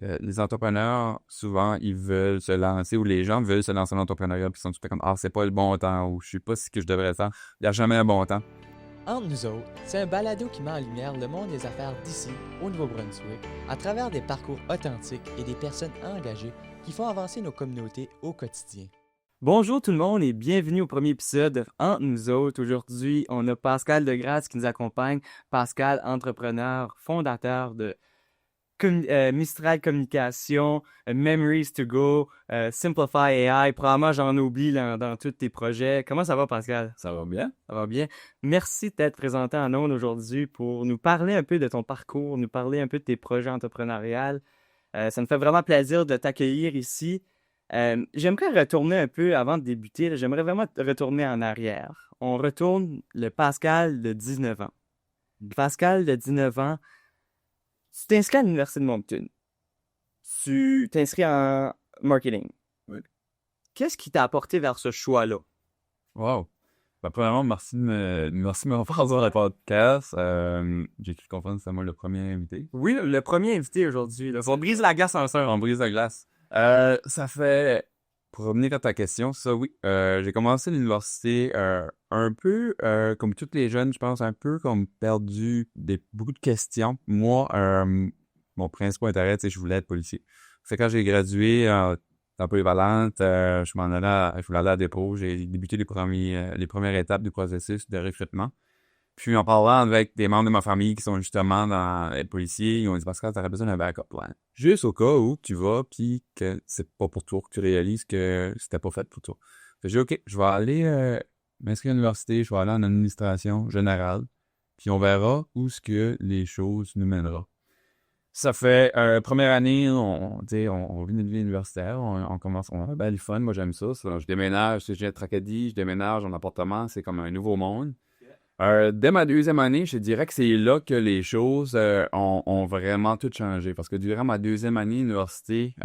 Les entrepreneurs, souvent, ils veulent se lancer ou les gens veulent se lancer dans l'entrepreneuriat puis ils sont tout le temps comme « Ah, c'est pas le bon temps » ou « Je sais pas ce que je devrais faire. » Il n'y a jamais un bon temps. Entre nous autres, c'est un balado qui met en lumière le monde des affaires d'ici, au Nouveau-Brunswick, à travers des parcours authentiques et des personnes engagées qui font avancer nos communautés au quotidien. Bonjour tout le monde et bienvenue au premier épisode de Entre nous autres. Aujourd'hui, on a Pascal Degrasse qui nous accompagne. Pascal, entrepreneur, fondateur de Mistral Communication, Memories to Go, Simplify AI. Probablement, j'en oublie dans tous tes projets. Comment ça va, Pascal? Ça va bien? Ça va bien. Merci d'être présenté en ondes aujourd'hui pour nous parler un peu de ton parcours, nous parler un peu de tes projets entrepreneuriaux. Ça me fait vraiment plaisir de t'accueillir ici. J'aimerais retourner un peu avant de débuter. J'aimerais vraiment retourner en arrière. On retourne le Pascal de 19 ans. Pascal de 19 ans, tu t'inscris à l'Université de Moncton. Tu t'inscris en marketing. Oui. Qu'est-ce qui t'a apporté vers ce choix-là? Wow! Premièrement, merci de me faire sur le podcast. J'ai cru comprendre que c'était moi le premier invité. Oui, le premier invité aujourd'hui. Là. On brise la glace ensemble. On brise la glace. Ça fait... Pour revenir à ta question, ça oui. J'ai commencé l'université un peu comme tous les jeunes, je pense, un peu comme perdu beaucoup de questions. Moi, mon principal intérêt, c'est que je voulais être policier. C'est quand j'ai gradué en polyvalente, je voulais aller à Dépôt, j'ai débuté les premières étapes du processus de recrutement. Puis en parlant avec des membres de ma famille qui sont justement dans les policiers, ils ont dit Pascal, t'aurais besoin d'un backup plan. Juste au cas où tu vas puis que c'est pas pour toi, que tu réalises que c'était pas fait pour toi. Fait que j'ai dit OK, je vais aller m'inscrire à l'université, je vais aller en administration générale, puis on verra où ce que les choses nous mèneront. Ça fait première année, on vit une vie universitaire, on commence, on a bien du fun, moi j'aime ça. Je déménage, je viens de Tracadie, je déménage en appartement, c'est comme un nouveau monde. Dès ma deuxième année, je dirais que c'est là que les choses ont vraiment tout changé. Parce que durant ma deuxième année d'université,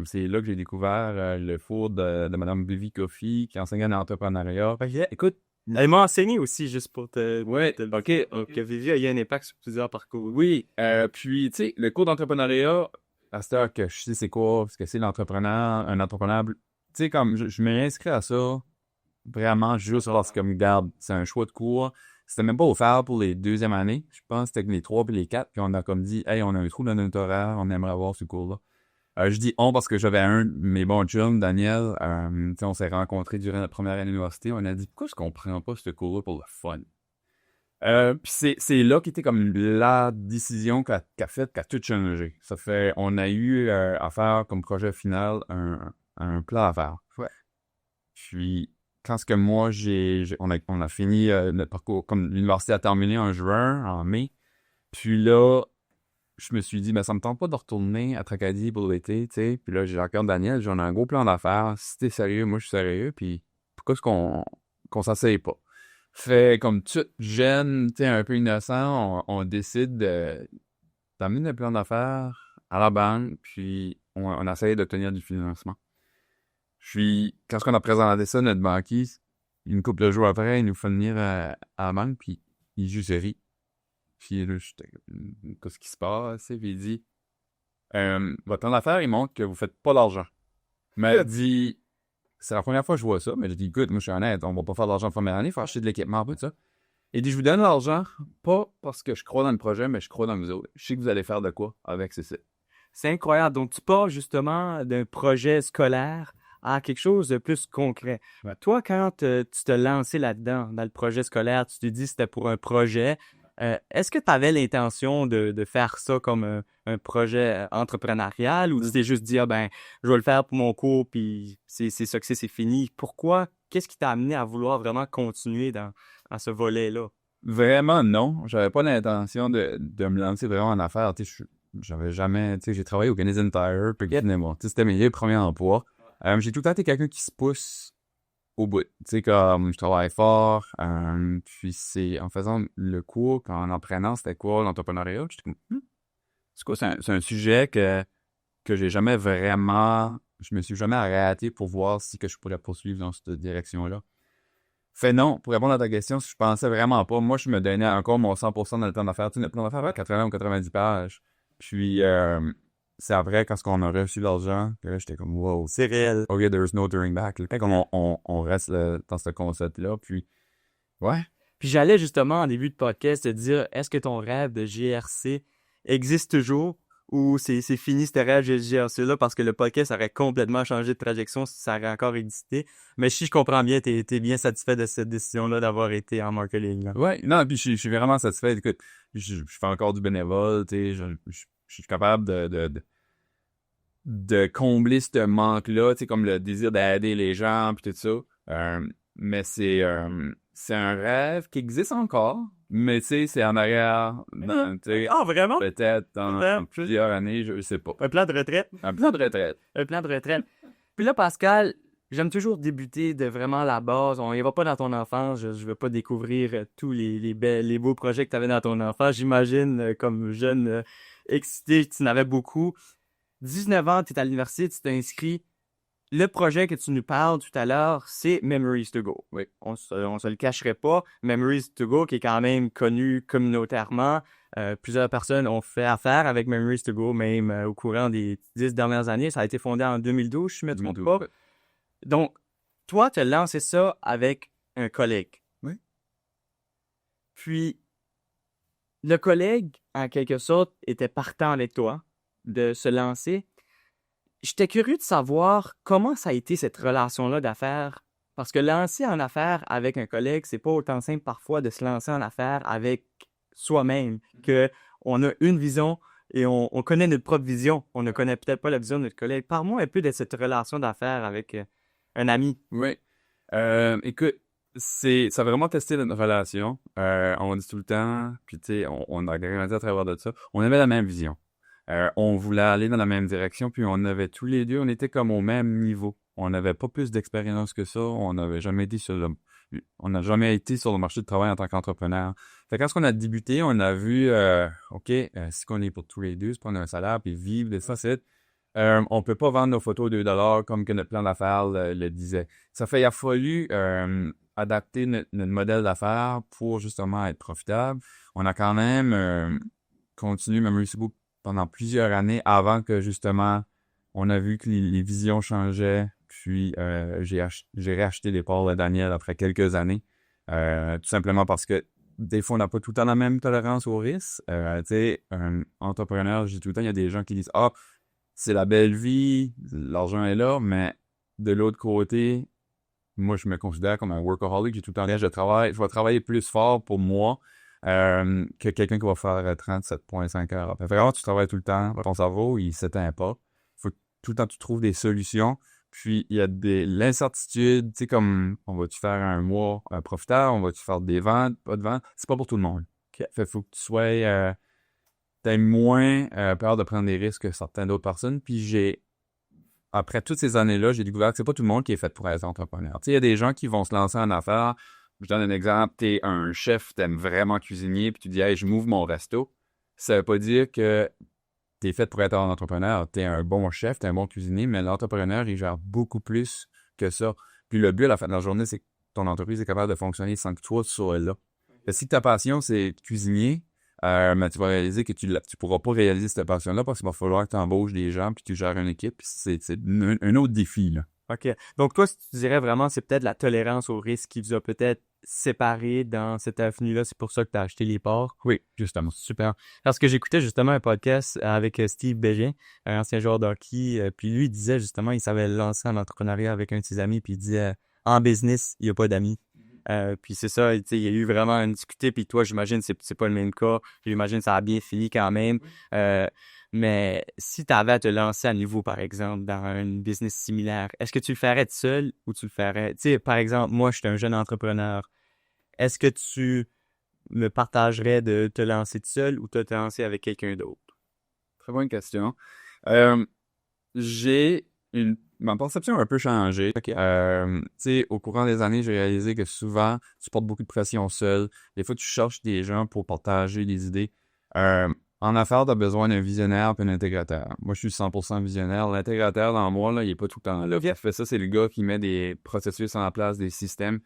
c'est là que j'ai découvert le four de Mme Vivi Coffey, qui enseignait en entrepreneuriat. Okay. Écoute, elle m'a enseigné aussi, juste pour Ouais, OK. que Vivi a eu un impact sur plusieurs parcours. Oui, puis, tu sais, le cours d'entrepreneuriat, à cette heure que je sais c'est quoi, ce que c'est l'entrepreneur, un entrepreneur, tu sais, comme je m'ai inscrit à ça vraiment juste parce que, regarde, c'est un choix de cours. C'était même pas offert pour les deuxièmes années. Je pense que c'était les 3 puis les 4. Puis on a comme dit, hey, on a un trou dans notre horaire, on aimerait avoir ce cours-là. Je dis on parce que j'avais un de mes bons chums, Daniel. On s'est rencontrés durant la première année d'université. On a dit, pourquoi est-ce qu'on prend pas ce cours-là pour le fun? Puis c'est là qui était comme la décision qui a tout changé. Ça fait, on a eu à faire comme projet final un plat à faire. Ouais. Puis, quand ce que moi, on a fini notre parcours, comme l'université a terminé en juin, en mai. Puis là, je me suis dit, ben, ça me tente pas de retourner à Tracadie pour l'été, tu sais. Puis là, j'ai encore Daniel, j'en ai un gros plan d'affaires. Si t'es sérieux, moi, je suis sérieux. Puis, pourquoi est-ce qu'on s'essaye pas? Fait comme tout jeune, tu sais, un peu innocent, on décide d'amener notre plan d'affaires à la banque, puis on essaye d'obtenir du financement. Puis, quand on a présenté ça, notre banquier, une couple de jours après, il nous fait venir à la banque, puis il juste rit. Puis là, j'étais qu'est-ce qui se passe? Puis il dit, votre plan d'affaires, il montre que vous faites pas d'argent. Mais il dit, c'est la première fois que je vois ça, mais je dis, écoute, moi je suis honnête, on va pas faire d'argent la première année, il faut acheter de l'équipement, un peu de ça. Il dit, je vous donne l'argent, pas parce que je crois dans le projet, mais je crois dans vous autres. Je sais que vous allez faire de quoi avec ceci. C'est incroyable. Donc, tu pars justement d'un projet scolaire à quelque chose de plus concret. Ouais. Toi, quand tu te lancé là-dedans, dans le projet scolaire, tu te dis que c'était pour un projet. Est-ce que tu avais l'intention de faire ça comme un projet entrepreneurial ou tu t'es juste dit, ah ben, je vais le faire pour mon cours, puis c'est ça que c'est fini. Pourquoi? Qu'est-ce qui t'a amené à vouloir vraiment continuer dans ce volet-là? Vraiment, non. J'avais pas l'intention de me lancer vraiment en affaires. Tu sais, j'avais jamais, tu sais, j'ai travaillé au Canadian Tire, puis bon, tu sais, c'était mes premiers emplois. J'ai tout le temps été quelqu'un qui se pousse au bout. Tu sais, comme je travaille fort, puis c'est en faisant le cours, en apprenant c'était quoi l'entrepreneuriat, j'étais comme, c'est quoi, c'est un sujet que j'ai jamais vraiment, je me suis jamais arrêté pour voir si que je pourrais poursuivre dans cette direction-là. Fait non, pour répondre à ta question, je pensais vraiment pas. Moi, je me donnais encore mon 100% dans le plan d'affaires. Tu sais, le plan d'affaires, 80 ou 90 pages. Puis, c'est après, quand on a reçu l'argent, que là, j'étais comme, wow, C'est réel. OK, there's no turning back. Là. Quand on reste dans ce concept-là, puis, ouais. Puis j'allais justement en début de podcast te dire, est-ce que ton rêve de GRC existe toujours ou c'est fini ce rêve de GRC-là parce que le podcast aurait complètement changé de trajectoire si ça aurait encore existé. Mais si je comprends bien, t'es bien satisfait de cette décision-là d'avoir été en marketing. Là. Ouais, non, puis je suis vraiment satisfait. Écoute, je fais encore du bénévole, tu sais, je suis capable de combler ce manque-là, tu sais, comme le désir d'aider les gens, puis tout ça. Mais c'est un rêve qui existe encore, mais tu sais, c'est en arrière, tu sais, Ah, vraiment? peut-être dans plusieurs années, je sais pas. Un plan de retraite? Un plan de retraite. Un plan de retraite. Puis là, Pascal, j'aime toujours débuter de vraiment la base. On y va pas dans ton enfance. Je veux pas découvrir tous les beaux projets que tu avais dans ton enfance. J'imagine, comme jeune excité, tu n'avais beaucoup. 19 ans, tu es à l'université, tu t'es inscrit. Le projet que tu nous parles tout à l'heure, c'est Memories to Go. Oui. On se le cacherait pas. Memories to Go, qui est quand même connu communautairement. Plusieurs personnes ont fait affaire avec Memories to Go, même au courant des 10 dernières années. Ça a été fondé en 2012, je ne me trompe pas. Ouais. Donc, toi, tu as lancé ça avec un collègue. Oui. Puis, le collègue, en quelque sorte, était partant avec toi de se lancer. J'étais curieux de savoir comment ça a été cette relation-là d'affaires. Parce que lancer en affaires avec un collègue, c'est pas autant simple parfois de se lancer en affaires avec soi-même, que on a une vision et on connaît notre propre vision. On ne connaît peut-être pas la vision de notre collègue. Parle-moi un peu de cette relation d'affaires avec un ami. Oui. Écoute, ça a vraiment testé notre relation. On dit tout le temps, puis tu sais, on a grandi à travers de ça. On avait la même vision. On voulait aller dans la même direction, puis on avait tous les deux, on était comme au même niveau. On n'avait pas plus d'expérience que ça. On n'a jamais été sur le marché du travail en tant qu'entrepreneur. Fait que quand on a débuté, on a vu, OK, si qu'on est pour tous les deux, c'est prendre un salaire, puis vivre de ça, c'est on peut pas vendre nos photos $2 comme que notre plan d'affaires le disait. Il a fallu adapter notre modèle d'affaires pour justement être profitable. On a quand même continué Memories to Go pendant plusieurs années avant que justement on a vu que les visions changeaient. Puis j'ai réacheté les parts de Daniel après quelques années. Tout simplement parce que des fois, on n'a pas tout le temps la même tolérance au risque. Tu sais, un entrepreneur, je dis tout le temps, il y a des gens qui disent « Ah, c'est la belle vie, l'argent est là », mais de l'autre côté, moi, je me considère comme un workaholic. J'ai tout le temps l'âge de travail. Je vais travailler plus fort pour moi que quelqu'un qui va faire 37,5 heures. Fait vraiment, tu travailles tout le temps. Ton cerveau, il s'éteint pas. Faut que tout le temps, tu trouves des solutions. Puis, il y a l'incertitude, tu sais, comme, on va-tu faire un mois profitable, on va-tu faire des ventes, pas de ventes. C'est pas pour tout le monde. Okay. Fait faut que tu sois, t'aies moins peur de prendre des risques que certaines d'autres personnes. Puis après toutes ces années-là, j'ai découvert que c'est pas tout le monde qui est fait pour être entrepreneur. Tu sais, il y a des gens qui vont se lancer en affaires. Je donne un exemple, t'es un chef, t'aimes vraiment cuisiner, puis tu dis « Hey, je m'ouvre mon resto ». Ça veut pas dire que t'es fait pour être un entrepreneur. T'es un bon chef, t'es un bon cuisinier, mais l'entrepreneur, il gère beaucoup plus que ça. Puis le but à la fin de la journée, c'est que ton entreprise est capable de fonctionner sans que toi, tu sois là. Et si ta passion, c'est de cuisiner, mais tu vas réaliser que tu pourras pas réaliser cette passion-là parce qu'il va falloir que tu embauches des gens puis que tu gères une équipe. Puis c'est un autre défi, là. OK. Donc, toi, si tu dirais vraiment, c'est peut-être la tolérance au risque qui vous a peut-être séparé dans cette avenue-là. C'est pour ça que tu as acheté les parts. Oui, justement. Super. Parce que j'écoutais justement un podcast avec Steve Bégin, un ancien joueur de hockey. Puis lui, il disait justement, il savait lancer en entrepreneuriat avec un de ses amis. Puis il disait, en business, il n'y a pas d'amis. Puis c'est ça, il y a eu vraiment un discuté. Puis toi, j'imagine, c'est pas le même cas. J'imagine ça a bien fini quand même. Mais si tu avais à te lancer à nouveau, par exemple, dans un business similaire, est-ce que tu le ferais tout seul ou tu le ferais... Tu sais, par exemple, moi, je suis un jeune entrepreneur. Est-ce que tu me partagerais de te lancer tout seul ou de te lancer avec quelqu'un d'autre? Très bonne question. Ma perception a un peu changé. Okay. Tu sais, au courant des années, j'ai réalisé que souvent, tu portes beaucoup de pression seul. Des fois, tu cherches des gens pour partager des idées. En affaires, tu as besoin d'un visionnaire et d'un intégrateur. Moi, je suis 100% visionnaire. L'intégrateur, dans moi, là, il est pas tout le temps là. Qui fait ça, c'est le gars qui met des processus en place, des systèmes.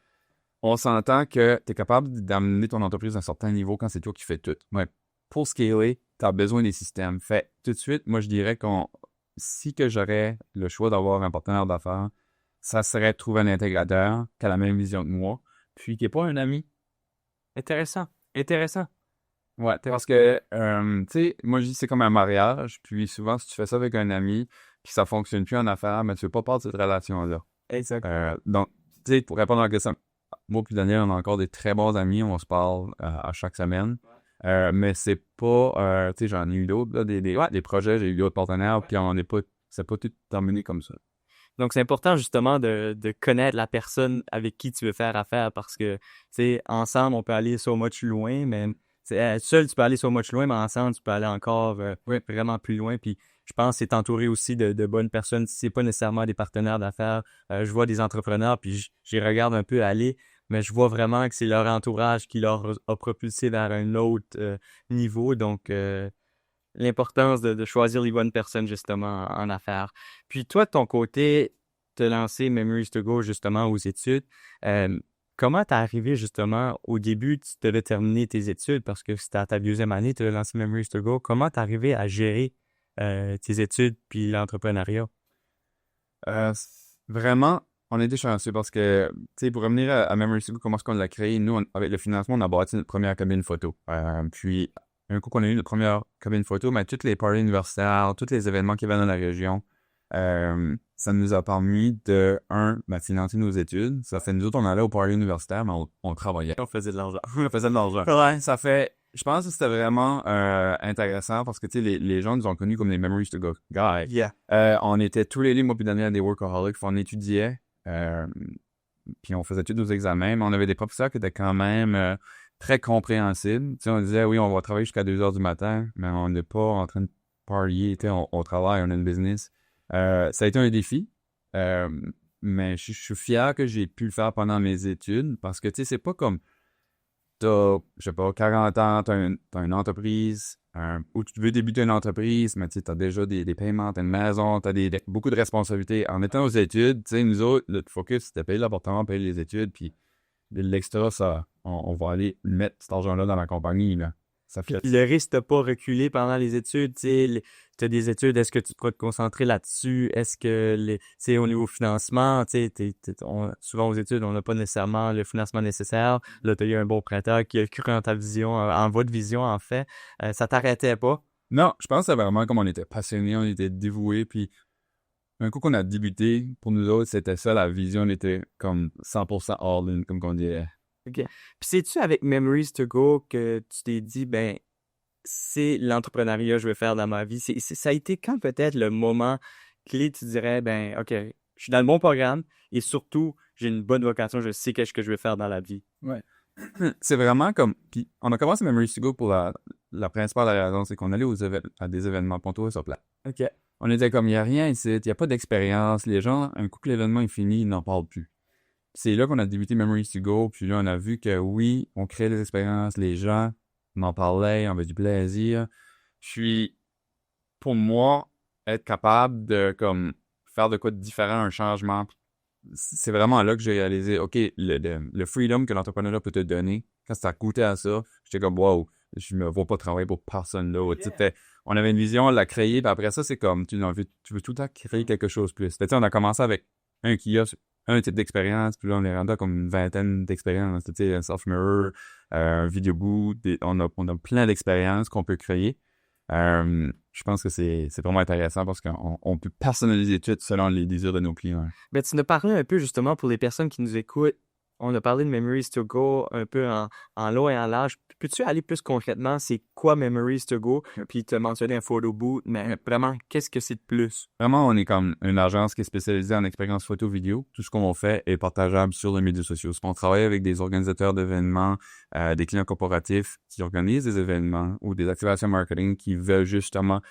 On s'entend que tu es capable d'amener ton entreprise à un certain niveau quand c'est toi qui fais tout. Ouais. pour scaler, tu as besoin des systèmes. Fait tout de suite, moi, je dirais si que j'aurais le choix d'avoir un partenaire d'affaires, ça serait de trouver un intégrateur qui a la même vision que moi, puis qui n'est pas un ami. Intéressant. Intéressant. Ouais, parce que, tu sais, moi, je dis c'est comme un mariage, puis souvent, si tu fais ça avec un ami, puis ça fonctionne plus en affaires, mais tu veux pas perdre cette relation-là. Exact. Donc, tu sais, pour répondre à la question, moi puis Daniel, on a encore des très bons amis, on se parle à chaque semaine. Mais c'est pas, tu sais, j'en ai eu d'autres, là, des projets, j'ai eu d'autres partenaires, puis c'est pas tout terminé comme ça. Donc, c'est important justement de connaître la personne avec qui tu veux faire affaire parce que, tu sais, ensemble, on peut aller so much loin, mais seul, tu peux aller so much loin, mais ensemble, tu peux aller encore vraiment plus loin. Puis, je pense que c'est entouré aussi de bonnes personnes. C'est pas nécessairement des partenaires d'affaires. Je vois des entrepreneurs, puis j'y regarde un peu aller, mais je vois vraiment que c'est leur entourage qui leur a propulsé vers un autre niveau. Donc, l'importance de choisir les bonnes personnes, justement, en affaires. Puis toi, de ton côté, te lancer Memories to Go, justement, aux études. Comment t'es arrivé, justement, au début, tu devais terminer tes études parce que c'était à ta deuxième année, tu as lancé Memories to Go. Comment t'es arrivé à gérer tes études puis l'entrepreneuriat? Vraiment, on a été chanceux parce que, tu sais, pour revenir à Memories to Go, comment est-ce qu'on l'a créé, nous, avec le financement, on a bâti notre première cabine photo. Puis, un coup qu'on a eu notre première cabine photo, mais toutes les parties universitaires, tous les événements qui avaient dans la région, ça nous a permis de, financer nos études. Ça fait, nous autres, on allait au party universitaire, mais on travaillait. On faisait de l'argent. On faisait de l'argent. Ouais, ça fait, je pense que c'était vraiment intéressant parce que, tu sais, les gens nous ont connus comme les Memories to Go guys. Yeah. On était tous les deux, moi puis Daniel, des workaholics, on étudiait, puis on faisait tous nos examens, mais on avait des professeurs qui étaient quand même très compréhensibles. Tu sais, on disait, oui, on va travailler jusqu'à 2 heures du matin, mais on n'est pas en train de parier, tu sais, on travaille, on a une business. Ça a été un défi, mais je suis fier que j'ai pu le faire pendant mes études, parce que, tu sais, c'est pas comme t'as, je sais pas, 40 ans, t'as une entreprise, ou tu veux débuter une entreprise, mais tu sais, t'as déjà des paiements, t'as une maison, t'as beaucoup de responsabilités. En étant aux études, tu sais, nous autres, le focus, c'était payer l'appartement, payer les études, puis l'extra, ça, on va aller mettre cet argent-là dans la compagnie, là. Ça fait... Puis le risque de pas reculer pendant les études, tu sais, t'as des études, est-ce que tu pourras te concentrer là-dessus? Est-ce que, tu sais, au niveau financement, tu sais, souvent aux études, on n'a pas nécessairement le financement nécessaire. Là, t'as eu un bon prêteur qui a cru en ta vision, en votre vision, en fait. Ça t'arrêtait pas? Non, je pense que c'est vraiment comme on était passionnés, on était dévoués, puis un coup qu'on a débuté, pour nous autres, c'était ça, la vision, on était comme 100% all-in, comme qu'on dirait. OK. Puis c'est-tu avec Memories to Go que tu t'es dit, ben, c'est l'entrepreneuriat que je vais faire dans ma vie? Ça a été quand peut-être le moment clé, tu dirais, ben, OK, je suis dans le bon programme et surtout, j'ai une bonne vocation, je sais qu'est-ce que je vais faire dans la vie. Ouais. C'est vraiment comme... Puis on a commencé Memories to Go pour la principale raison, c'est qu'on allait à des événements ponctuels sur place. OK. On était comme, il n'y a rien ici, il n'y a pas d'expérience. Les gens, un coup que l'événement est fini, ils n'en parlent plus. C'est là qu'on a débuté Memories to Go, puis là, on a vu que oui, on crée des expériences, les gens m'en parlaient, on avait du plaisir. Puis, pour moi, être capable de comme faire de quoi de différent, un changement, c'est vraiment là que j'ai réalisé, OK, le freedom que l'entrepreneuriat peut te donner, quand ça a goûté à ça, j'étais comme, wow, je me vois pas travailler pour personne là. Yeah. On avait une vision, on l'a créée, puis après ça, c'est comme, tu veux tout le temps créer quelque chose de plus. Fait, on a commencé avec un kiosque, un type d'expérience, puis là, on est rendu à comme une vingtaine d'expériences. Tu sais, un self-mirror, un video boot, on a plein d'expériences qu'on peut créer. Je pense que c'est vraiment intéressant parce qu'on peut personnaliser tout selon les désirs de nos clients. Ben, tu nous parlais un peu justement pour les personnes qui nous écoutent. On a parlé de Memories to Go un peu en long et en large. Peux-tu aller plus concrètement, c'est quoi Memories to Go? Puis tu as mentionné un photo boot, mais vraiment, qu'est-ce que c'est de plus? Vraiment, on est comme une agence qui est spécialisée en expérience photo-vidéo. Tout ce qu'on fait est partageable sur les médias sociaux. On travaille avec des organisateurs d'événements, des clients corporatifs qui organisent des événements ou des activations marketing qui veulent justement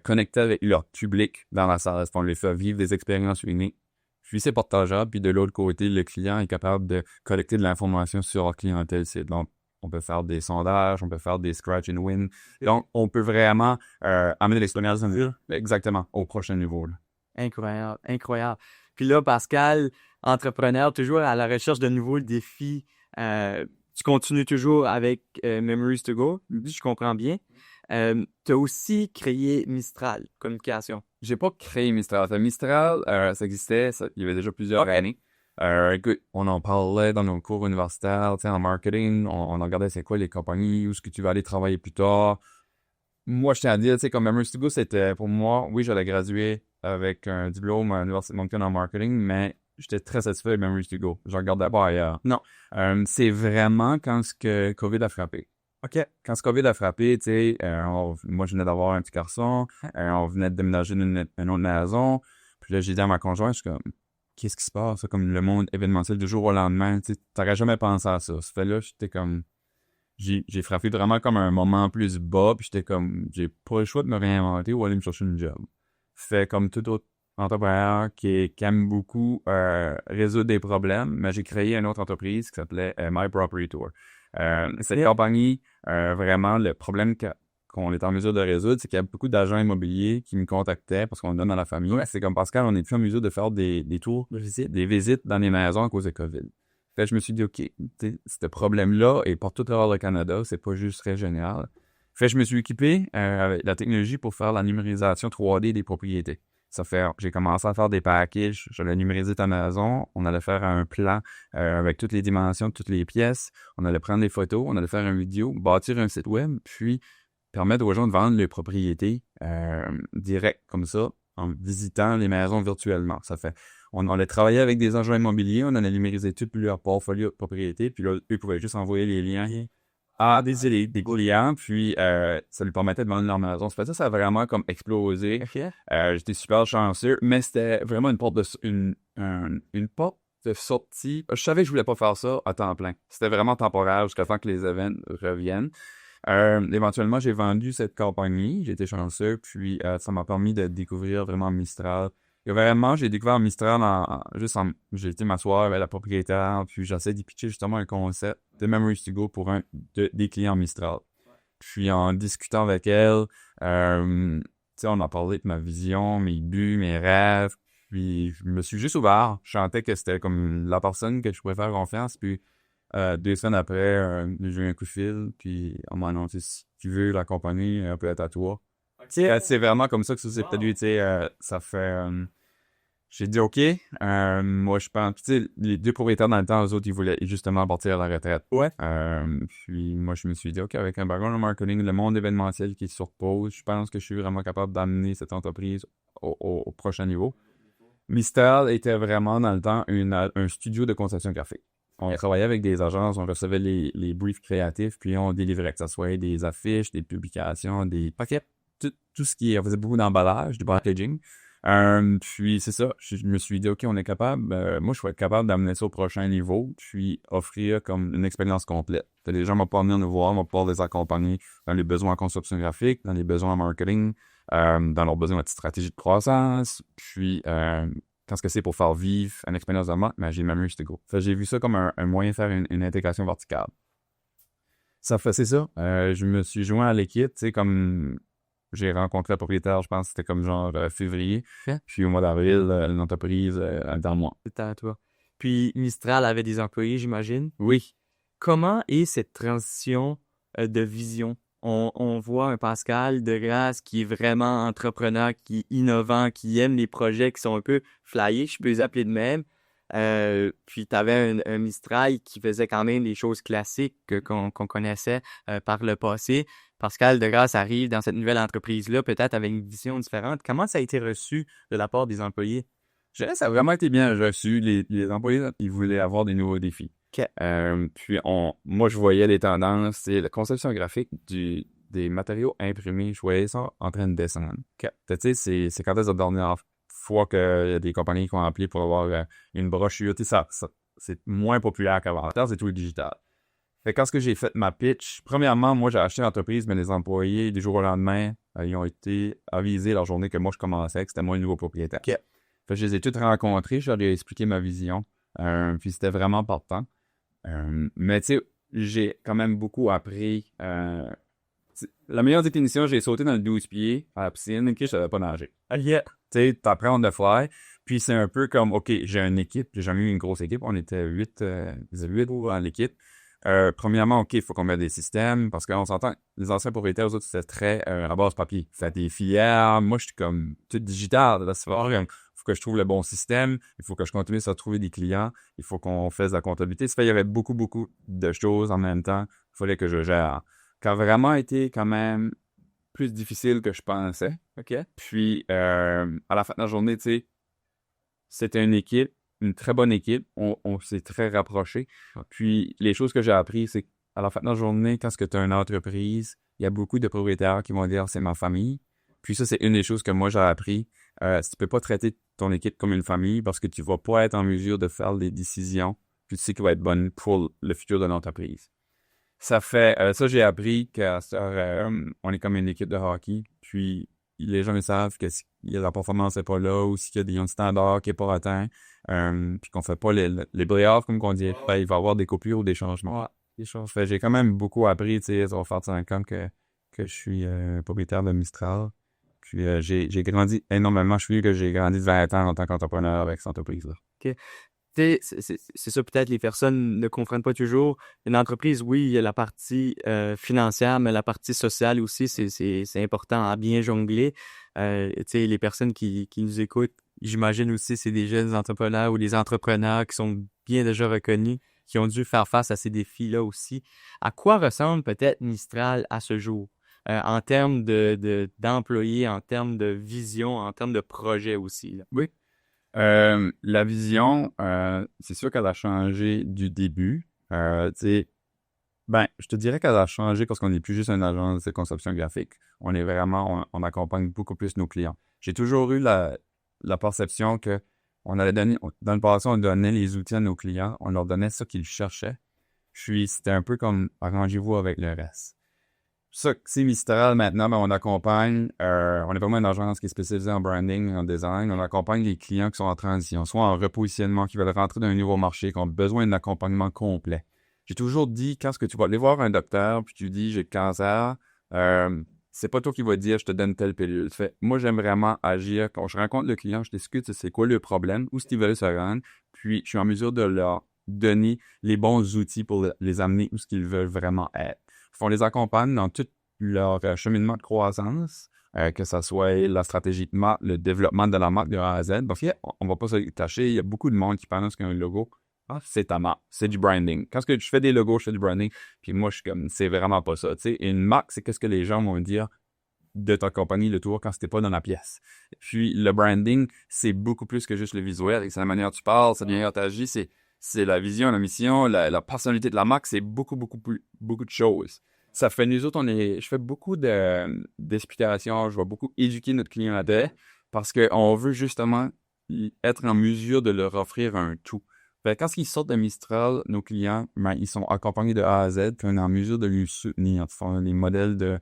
connecter avec leur public dans la salle. On les fait vivre des expériences uniques. Puis c'est partageable, puis de l'autre côté, le client est capable de collecter de l'information sur leur clientèle. Donc, on peut faire des sondages, on peut faire des scratch and win. Donc, on peut vraiment amener l'expérience exactement au prochain niveau. Là. Incroyable, incroyable. Puis là, Pascal, entrepreneur, toujours à la recherche de nouveaux défis. Tu continues toujours avec Memories to Go, je comprends bien. Tu as aussi créé Mistral Communication. J'ai pas créé Mistral. Mistral, ça existait, il y avait déjà plusieurs années. Écoute, on en parlait dans nos cours universitaires, tu sais, en marketing, on regardait c'est quoi les compagnies, où est-ce que tu vas aller travailler plus tard. Moi, je tiens à dire, tu sais, comme Memories to Go, c'était pour moi, oui, j'allais graduer avec un diplôme à l'Université de Moncton en marketing, mais j'étais très satisfait avec Memories to Go. Je regardais pas ailleurs. Non. C'est vraiment quand ce que COVID a frappé. OK. Quand ce COVID a frappé, tu sais, moi, je venais d'avoir un petit garçon, on venait de déménager dans une autre maison, puis là, j'ai dit à ma conjointe, je suis comme, qu'est-ce qui se passe? Comme le monde événementiel du jour au lendemain, tu sais, t'aurais jamais pensé à ça. Ça fait là, j'étais comme, j'ai frappé vraiment comme un moment plus bas, puis j'étais comme, j'ai pas le choix de me réinventer ou aller me chercher une job. Fait comme tout autre entrepreneur qui aime beaucoup résoudre des problèmes, mais j'ai créé une autre entreprise qui s'appelait My Property Tour. Cette compagnie, vraiment, le problème qu'on est en mesure de résoudre, c'est qu'il y a beaucoup d'agents immobiliers qui me contactaient parce qu'on donne dans la famille. C'est comme Pascal, on est plus en mesure de faire des tours, des visites dans les maisons à cause de COVID. Fait que je me suis dit, OK, ce problème-là est partout à travers le Canada, c'est pas juste régional. Fait que je me suis équipé avec la technologie pour faire la numérisation 3D des propriétés. J'ai commencé à faire des packages, j'allais numériser ta maison, on allait faire un plan avec toutes les dimensions de toutes les pièces, on allait prendre des photos, on allait faire une vidéo, bâtir un site web, puis permettre aux gens de vendre les propriétés direct comme ça, en visitant les maisons virtuellement. On allait travailler avec des agents immobiliers, on allait numériser tout leur portfolio de propriétés, puis là, eux pouvaient juste envoyer les liens à des clients, puis ça lui permettait de vendre leur maison. Ça a vraiment comme explosé. OK. J'étais super chanceux, mais c'était vraiment une porte de sortie. Je savais que je voulais pas faire ça à temps plein. C'était vraiment temporaire jusqu'à temps que les événements reviennent. Éventuellement, j'ai vendu cette compagnie. J'ai été chanceux, puis ça m'a permis de découvrir vraiment Mistral. Et vraiment, j'ai découvert Mistral j'ai été m'asseoir avec la propriétaire, puis j'essaie d'y pitcher justement un concept de Memories to Go pour des clients Mistral. Puis en discutant avec elle, tu sais, on a parlé de ma vision, mes buts, mes rêves, puis je me suis juste ouvert. Je sentais que c'était comme la personne que je pouvais faire confiance, puis 2 semaines après, j'ai eu un coup de fil, puis on m'a annoncé, si tu veux l'accompagner, elle peut être à toi. C'est vraiment comme ça que ça s'est produit, tu sais, ça fait... j'ai dit OK, moi je pense, tu sais, les 2 propriétaires dans le temps, eux autres, ils voulaient justement partir à la retraite. Ouais. Puis moi je me suis dit OK, avec un background en marketing, le monde événementiel qui se repose, je pense que je suis vraiment capable d'amener cette entreprise au prochain niveau. Mistral était vraiment dans le temps un studio de conception graphique. On travaillait avec des agences, on recevait les briefs créatifs, puis on délivrait, que ce soit des affiches, des publications, des paquets, tout ce qui... On faisait beaucoup d'emballage, du packaging. Puis c'est ça, je me suis dit, OK, on est capable, moi je vais être capable d'amener ça au prochain niveau, puis offrir comme une expérience complète. Les gens vont pouvoir venir nous voir, vont pouvoir les accompagner dans les besoins en conception graphique, dans les besoins en marketing, dans leurs besoins de stratégie de croissance, puis... quand c'est pour faire vivre une expérience de marque, mais j'ai Memories to Go. J'ai vu ça comme un moyen de faire une intégration verticale. C'est ça. Je me suis joint à l'équipe, tu sais, comme j'ai rencontré le propriétaire, je pense que c'était comme genre février. Puis au mois d'avril, l'entreprise dans le mois. C'était à toi. Puis Mistral avait des employés, j'imagine. Oui. Comment est cette transition de vision? On voit un Pascal Degrasse qui est vraiment entrepreneur, qui est innovant, qui aime les projets qui sont un peu flyés, je peux les appeler de même. Puis tu avais un Mistral qui faisait quand même des choses classiques qu'on connaissait par le passé. Pascal Degrasse arrive dans cette nouvelle entreprise-là, peut-être avec une vision différente. Comment ça a été reçu de la part des employés? Je dirais que ça a vraiment été bien reçu. Les employés, ils voulaient avoir des nouveaux défis. Okay. Puis moi, je voyais les tendances, c'est la conception graphique des matériaux imprimés, je voyais ça en train de descendre. Okay. Tu sais, c'est quand est-ce la dernière fois qu'il y a des compagnies qui ont appelé pour avoir une brochure, tu sais, ça c'est moins populaire qu'avant. C'est tout le digital. Fait que quand j'ai fait ma pitch, premièrement, moi, j'ai acheté l'entreprise, mais les employés, du jour au lendemain, ils ont été avisés leur journée que moi, je commençais, que c'était moi le nouveau propriétaire. Okay. Fait que je les ai tous rencontrés, je leur ai expliqué ma vision, puis c'était vraiment partant. Mais tu sais, j'ai quand même beaucoup appris. La meilleure définition, j'ai sauté dans le 12 pieds à la piscine, je savais pas nager. Yeah. Tu sais, t'apprends on the fly. Puis c'est un peu comme, OK, j'ai une équipe, j'ai jamais eu une grosse équipe, on était 8 dans l'équipe. Premièrement, OK, il faut qu'on mette des systèmes parce qu'on s'entend, les anciens propriétaires, eux autres, c'était très à base papier. Faites des filières. Moi, je suis comme tout digital. Là, c'est fort. Il faut que je trouve le bon système. Il faut que je continue à trouver des clients. Il faut qu'on fasse de la comptabilité. Ça fait, il y avait beaucoup, beaucoup de choses en même temps. Il fallait que je gère. Ça a vraiment été quand même plus difficile que je pensais. OK. Puis, à la fin de la journée, tu sais, c'était une équipe, une très bonne équipe. On s'est très rapprochés. Puis, les choses que j'ai appris, c'est qu'à la fin de la journée, quand tu as une entreprise, il y a beaucoup de propriétaires qui vont dire c'est ma famille. Puis ça, c'est une des choses que moi j'ai appris. Tu peux pas traiter ton équipe comme une famille parce que tu vas pas être en mesure de faire des décisions puis tu sais qui va être bonne pour le futur de l'entreprise. Ça fait, ça j'ai appris qu'à cette heure, on est comme une équipe de hockey. Puis les gens ils savent que si la performance n'est pas là ou s'il y a des standards qui n'est pas atteint, puis qu'on fait pas les playoffs comme qu'on dit, ben, il va y avoir des coupures ou des changements. Des choses. Fait, j'ai quand même beaucoup appris, tu sais, ça va faire 5 ans que je suis propriétaire de Mistral. Puis j'ai grandi énormément. Je suis que j'ai grandi de 20 ans en tant qu'entrepreneur avec cette entreprise-là. OK. Tu sais, c'est ça, peut-être les personnes ne comprennent pas toujours. Une entreprise, oui, il y a la partie financière, mais la partie sociale aussi, c'est important à bien jongler. Tu sais, les personnes qui nous écoutent, j'imagine aussi, c'est des jeunes entrepreneurs ou des entrepreneurs qui sont bien déjà reconnus, qui ont dû faire face à ces défis-là aussi. À quoi ressemble peut-être Mistral à ce jour? En termes d'employés, en termes de vision, en termes de projet aussi, là. Oui. La vision, c'est sûr qu'elle a changé du début. Tu sais, ben, je te dirais qu'elle a changé parce qu'on n'est plus juste une agence de conception graphique. On est vraiment, on accompagne beaucoup plus nos clients. J'ai toujours eu la perception que on allait donner, dans le passé, on donnait les outils à nos clients, on leur donnait ce qu'ils cherchaient. Puis c'était un peu comme arrangez-vous avec le reste. Ça, c'est Mistral maintenant, ben, on accompagne, on est vraiment une agence qui est spécialisée en branding, en design. On accompagne les clients qui sont en transition, soit en repositionnement, qui veulent rentrer dans un nouveau marché, qui ont besoin d'un accompagnement complet. J'ai toujours dit, quand est-ce que tu vas aller voir un docteur, puis tu dis j'ai le cancer, c'est pas toi qui vas dire je te donne telle pilule. Fait, moi, j'aime vraiment agir. Quand je rencontre le client, je discute c'est quoi le problème, où est-ce qu'ils veulent se rendre, puis je suis en mesure de leur donner les bons outils pour les amener où ce qu'ils veulent vraiment être. On les accompagne dans tout leur cheminement de croissance, que ce soit la stratégie de marque, le développement de la marque de A à Z. Parce qu'on va pas se cacher, il y a beaucoup de monde qui pense qu'un logo, c'est ta marque, c'est du branding. Quand je fais des logos, je fais du branding, puis moi, je suis comme, c'est vraiment pas ça. Tu sais, une marque, c'est qu'est-ce que les gens vont dire de ta compagnie le tour quand c'était pas dans la pièce. Puis le branding, c'est beaucoup plus que juste le visuel. C'est la manière dont tu parles, c'est la manière dont tu agis, c'est la vision, la mission, la personnalité de la marque, c'est beaucoup de choses. Ça fait, nous autres, je fais beaucoup d'explications, je vais beaucoup éduquer notre client là-dedans parce qu'on veut justement être en mesure de leur offrir un tout. Fait que quand ils sortent de Mistral, nos clients, ben, ils sont accompagnés de A à Z, puis on est en mesure de les soutenir. Les modèles de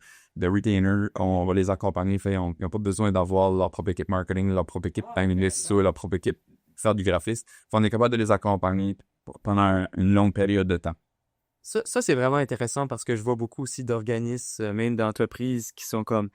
retainer, on va les accompagner. Fait, ils n'ont pas besoin d'avoir leur propre équipe marketing, leur propre équipe analyste, leur propre équipe faire du graphisme. On est capable de les accompagner pendant une longue période de temps. Ça, c'est vraiment intéressant parce que je vois beaucoup aussi d'organismes, même d'entreprises qui sont comme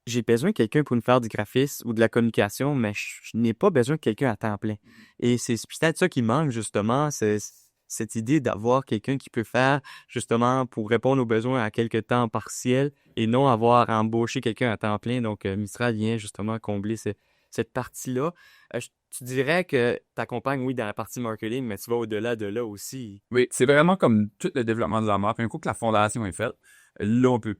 j'ai besoin de quelqu'un pour me faire du graphisme ou de la communication, mais je n'ai pas besoin de quelqu'un à temps plein. Et c'est peut-être ça qui manque justement, c'est cette idée d'avoir quelqu'un qui peut faire justement pour répondre aux besoins à quelques temps partiels et non avoir à embaucher quelqu'un à temps plein. Donc, Mistral vient justement combler cette partie-là. Tu dirais que tu accompagnes, oui, dans la partie marketing, mais tu vas au-delà de là aussi. Oui, c'est vraiment comme tout le développement de la marque. Un coup que la fondation est faite, là, on peut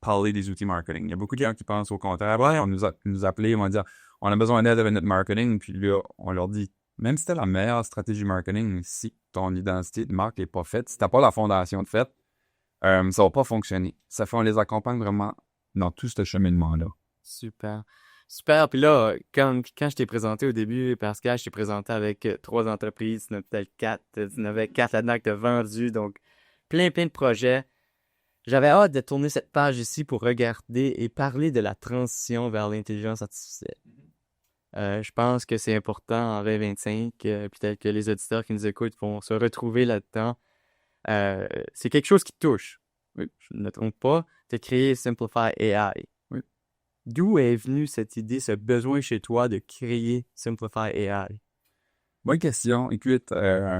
parler des outils marketing. Il y a beaucoup de gens qui pensent au contraire. Ouais, on nous appelait, ils vont dire, on a besoin d'aide avec notre marketing. Puis là, on leur dit, même si t'as la meilleure stratégie marketing, si ton identité de marque n'est pas faite, si t'as pas la fondation de faite, ça va pas fonctionner. Ça fait, on les accompagne vraiment dans tout ce cheminement-là. Super. Super. Puis là, quand je t'ai présenté au début, Pascal, je t'ai présenté avec 3 entreprises, il y en a peut-être 4. Il y en avait 4 là-dedans que tu as vendu. Donc, plein de projets. J'avais hâte de tourner cette page ici pour regarder et parler de la transition vers l'intelligence artificielle. Je pense que c'est important en 2025. Peut-être que les auditeurs qui nous écoutent vont se retrouver là-dedans. C'est quelque chose qui te touche. Oui, je ne me trompe pas. Tu as créé Simplify AI. Oui. D'où est venue cette idée, ce besoin chez toi de créer Simplify AI? Bonne question. Écoute,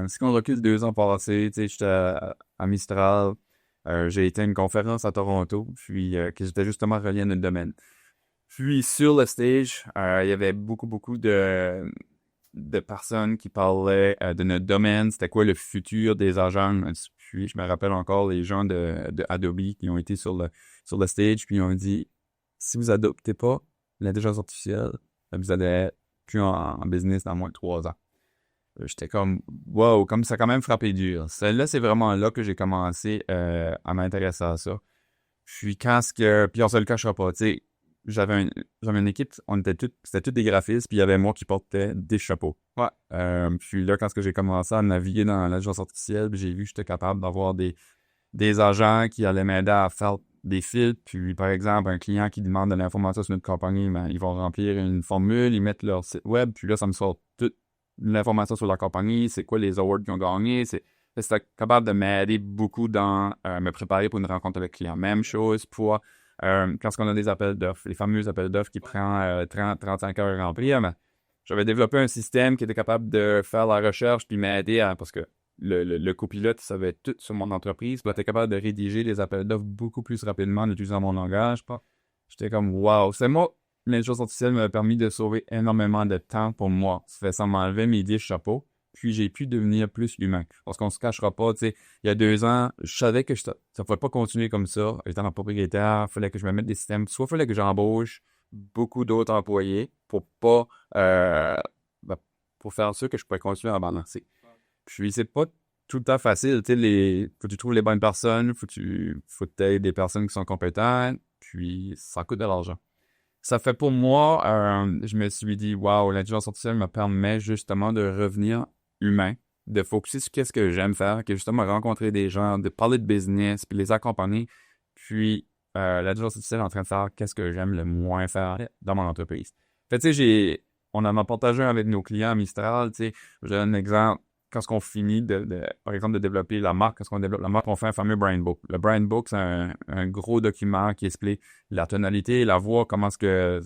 si on recule 2 ans passés, tu sais, j'étais à Mistral. J'ai été à une conférence à Toronto, puis que j'étais justement relié à notre domaine. Puis sur le stage, il y avait beaucoup de personnes qui parlaient de notre domaine, c'était quoi le futur des agents. Puis je me rappelle encore les gens de Adobe qui ont été sur le stage, puis ils ont dit, si vous adoptez pas l'intelligence artificielle, vous allez être plus en business dans moins de 3 ans. J'étais comme, wow, comme ça a quand même frappé dur. Celle-là, c'est vraiment là que j'ai commencé à m'intéresser à ça. Puis puis on se le cachera pas, tu sais, j'avais une équipe, c'était tous des graphistes, puis il y avait moi qui portais des chapeaux. Ouais. Puis là, quand j'ai commencé à naviguer dans l'intelligence artificielle, puis j'ai vu que j'étais capable d'avoir des agents qui allaient m'aider à faire des filtres. Puis, par exemple, un client qui demande de l'information sur notre compagnie, ben, ils vont remplir une formule, ils mettent leur site web, puis là, ça me sort toute l'information sur la compagnie, c'est quoi les awards qu'ils ont gagnés, c'était capable de m'aider beaucoup dans me préparer pour une rencontre avec le client. Même chose pour quand on a des appels d'offres, les fameux appels d'offres qui prennent 30-35 heures à remplir, mais j'avais développé un système qui était capable de faire la recherche puis m'aider parce que le copilote savait tout sur mon entreprise, puis était capable de rédiger les appels d'offres beaucoup plus rapidement en utilisant mon langage. J'étais comme, wow, c'est moi. L'intelligence artificielle m'a permis de sauver énormément de temps pour moi. Ça m'enlevait mes 10 chapeaux, puis j'ai pu devenir plus humain. Parce qu'on se cachera pas, tu sais, il y a 2 ans, je savais que ça ne pouvait pas continuer comme ça. Étant en propriétaire, il fallait que je me mette des systèmes. Soit il fallait que j'embauche beaucoup d'autres employés pour pas pour faire sûr que je pourrais continuer à balancer. Puis c'est pas tout le temps facile, tu sais, faut que tu trouves les bonnes personnes, faut que tu aies des personnes qui sont compétentes, puis ça coûte de l'argent. Ça fait pour moi, je me suis dit, wow, l'intelligence artificielle me permet justement de revenir humain, de focuser sur qu'est-ce que j'aime faire, que justement rencontrer des gens, de parler de business, puis les accompagner. Puis l'intelligence artificielle est en train de faire qu'est-ce que j'aime le moins faire dans mon entreprise. Fait tu sais, on en a partagé avec nos clients à Mistral, tu sais, je donne un exemple. Quand on finit par exemple, de développer la marque, quand on développe la marque, on fait un fameux brand book. Le brand book, c'est un gros document qui explique la tonalité, la voix, comment est-ce que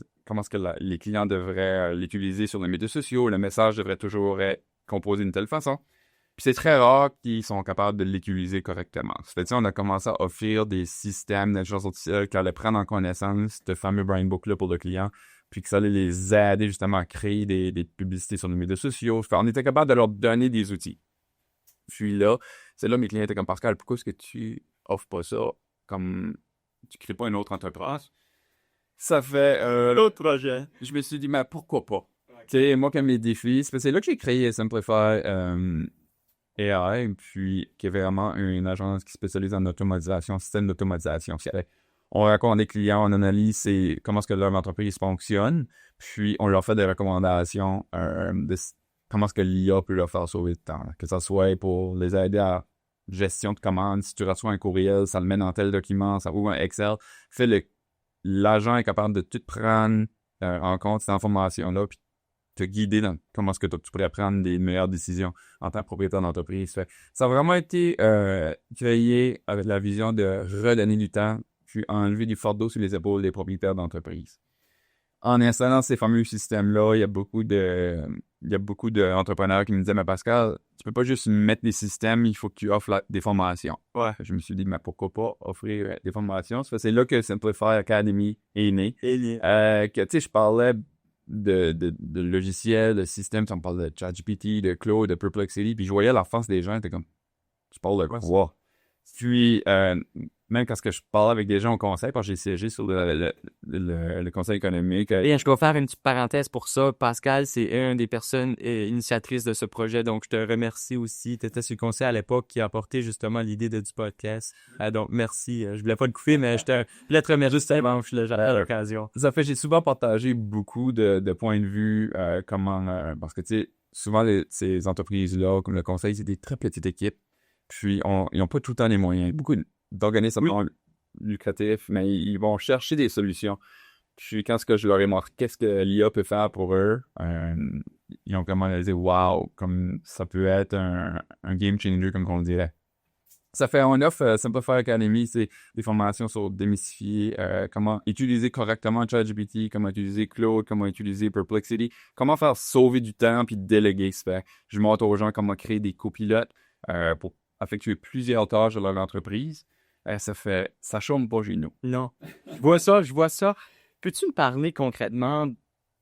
les clients devraient l'utiliser sur les médias sociaux. Le message devrait toujours être composé d'une telle façon. Puis c'est très rare qu'ils sont capables de l'utiliser correctement. Ça fait que on a commencé à offrir des systèmes d'intelligence artificielle qui allaient prendre en connaissance ce fameux brand book-là pour le client, puis que ça allait les aider justement à créer des publicités sur les médias sociaux. Fait, on était capable de leur donner des outils. Puis là, c'est là mes clients étaient comme, Pascal, pourquoi est-ce que tu offres pas ça comme tu crées pas une autre entreprise? Ça fait l'autre projet. Je me suis dit, mais pourquoi pas? Okay. Tu sais, moi, comme mes défis, c'est là que j'ai créé Simplify AI, puis qui est vraiment une agence qui spécialise en automatisation, système d'automatisation. On raconte des clients, on analyse comment est-ce que leur entreprise fonctionne, puis on leur fait des recommandations de comment est-ce que l'IA peut leur faire sauver du temps. Que ce soit pour les aider à gestion de commandes, si tu reçois un courriel, ça le met dans tel document, ça ouvre un Excel. L'agent est capable de tout prendre en compte cette information-là, puis te guider dans comment est-ce que tu pourrais prendre des meilleures décisions en tant que propriétaire d'entreprise. Ça a vraiment été créé avec la vision de redonner du temps, puis enlever du fardeau sur les épaules des propriétaires d'entreprise. En installant ces fameux systèmes-là, il y a beaucoup d'entrepreneurs qui me disaient, mais Pascal, tu peux pas juste mettre des systèmes, il faut que tu offres des formations. Ouais. Je me suis dit, mais pourquoi pas offrir des formations? C'est là que Simplify Academy est né. Tu sais, je parlais de logiciels, de systèmes, tu me parlais de ChatGPT, de Claude, de Perplexity, puis je voyais la face des gens, t'es comme, tu parles de quoi? Puis, même quand je parlais avec des gens au conseil, parce que j'ai siégé sur le conseil économique. Et je dois faire une petite parenthèse pour ça. Pascal, c'est une des personnes initiatrices de ce projet, donc je te remercie aussi. Tu étais sur le conseil à l'époque qui a apporté justement l'idée du podcast. Donc, merci. Je voulais pas te couper, mais je voulais te remercier justement, j'avais l'occasion. Ça fait, j'ai souvent partagé beaucoup de points de vue, parce que, tu sais, souvent, ces entreprises-là, comme le conseil, c'est des très petites équipes. Puis, ils n'ont pas tout le temps les moyens. Beaucoup d'organismes lucratifs, mais ils vont chercher des solutions. Puis, quand je leur ai montré qu'est-ce que l'IA peut faire pour eux, ils ont commencé à dire « Wow! » Comme ça peut être un game changer, comme on le dirait. Ça fait, on offre Simplify Academy, c'est des formations sur démystifier comment utiliser correctement ChatGPT, comment utiliser Claude, comment utiliser Perplexity, comment faire sauver du temps puis déléguer. Je montre aux gens comment créer des copilotes pour effectuer plusieurs tâches dans leur entreprise. Ça chôme pas chez nous. Non. Je vois ça. Peux-tu me parler concrètement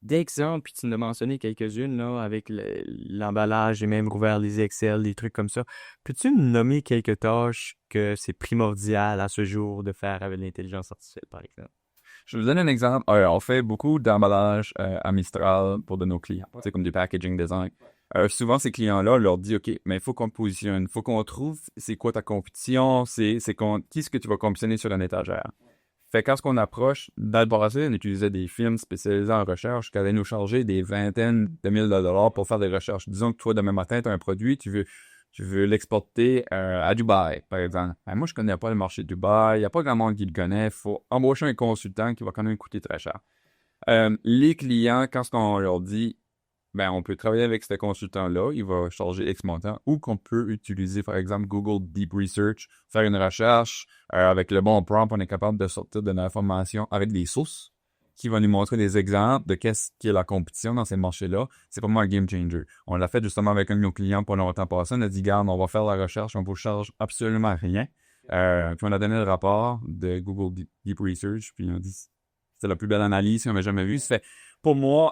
d'exemples, puis tu nous as mentionné quelques-unes, là, avec l'emballage, j'ai même rouvert les Excel, des trucs comme ça. Peux-tu me nommer quelques tâches que c'est primordial à ce jour de faire avec l'intelligence artificielle, par exemple? Je vous donne un exemple. On fait beaucoup d'emballage à Mistral pour de nos clients. C'est comme du packaging design. Souvent, ces clients-là, on leur dit, OK, mais il faut qu'on te positionne, il faut qu'on trouve c'est quoi ta compétition, qui est-ce que tu vas compétitionner sur une étagère. Fait quand on approche, dans le passé, on utilisait des firmes spécialisées en recherche qui allaient nous charger des vingtaines de milliers de dollars pour faire des recherches. Disons que toi, demain matin, tu as un produit, tu veux l'exporter à Dubaï, par exemple. Moi, je connais pas le marché de Dubaï, il n'y a pas grand monde qui le connaît. Il faut embaucher un consultant qui va quand même coûter très cher. Les clients, quand on leur dit, on peut travailler avec ce consultant-là, il va charger X montant, ou qu'on peut utiliser, par exemple, Google Deep Research, faire une recherche, avec le bon prompt, on est capable de sortir de l'information avec des sources qui vont nous montrer des exemples de qu'est-ce qui est la compétition dans ces marchés-là. C'est vraiment un game changer. On l'a fait justement avec un de nos clients pour longtemps passé. On a dit, garde, on va faire la recherche, on vous charge absolument rien. Puis on a donné le rapport de Google Deep Research, puis on dit, c'est la plus belle analyse qu'on a jamais vue. Ça fait, pour moi,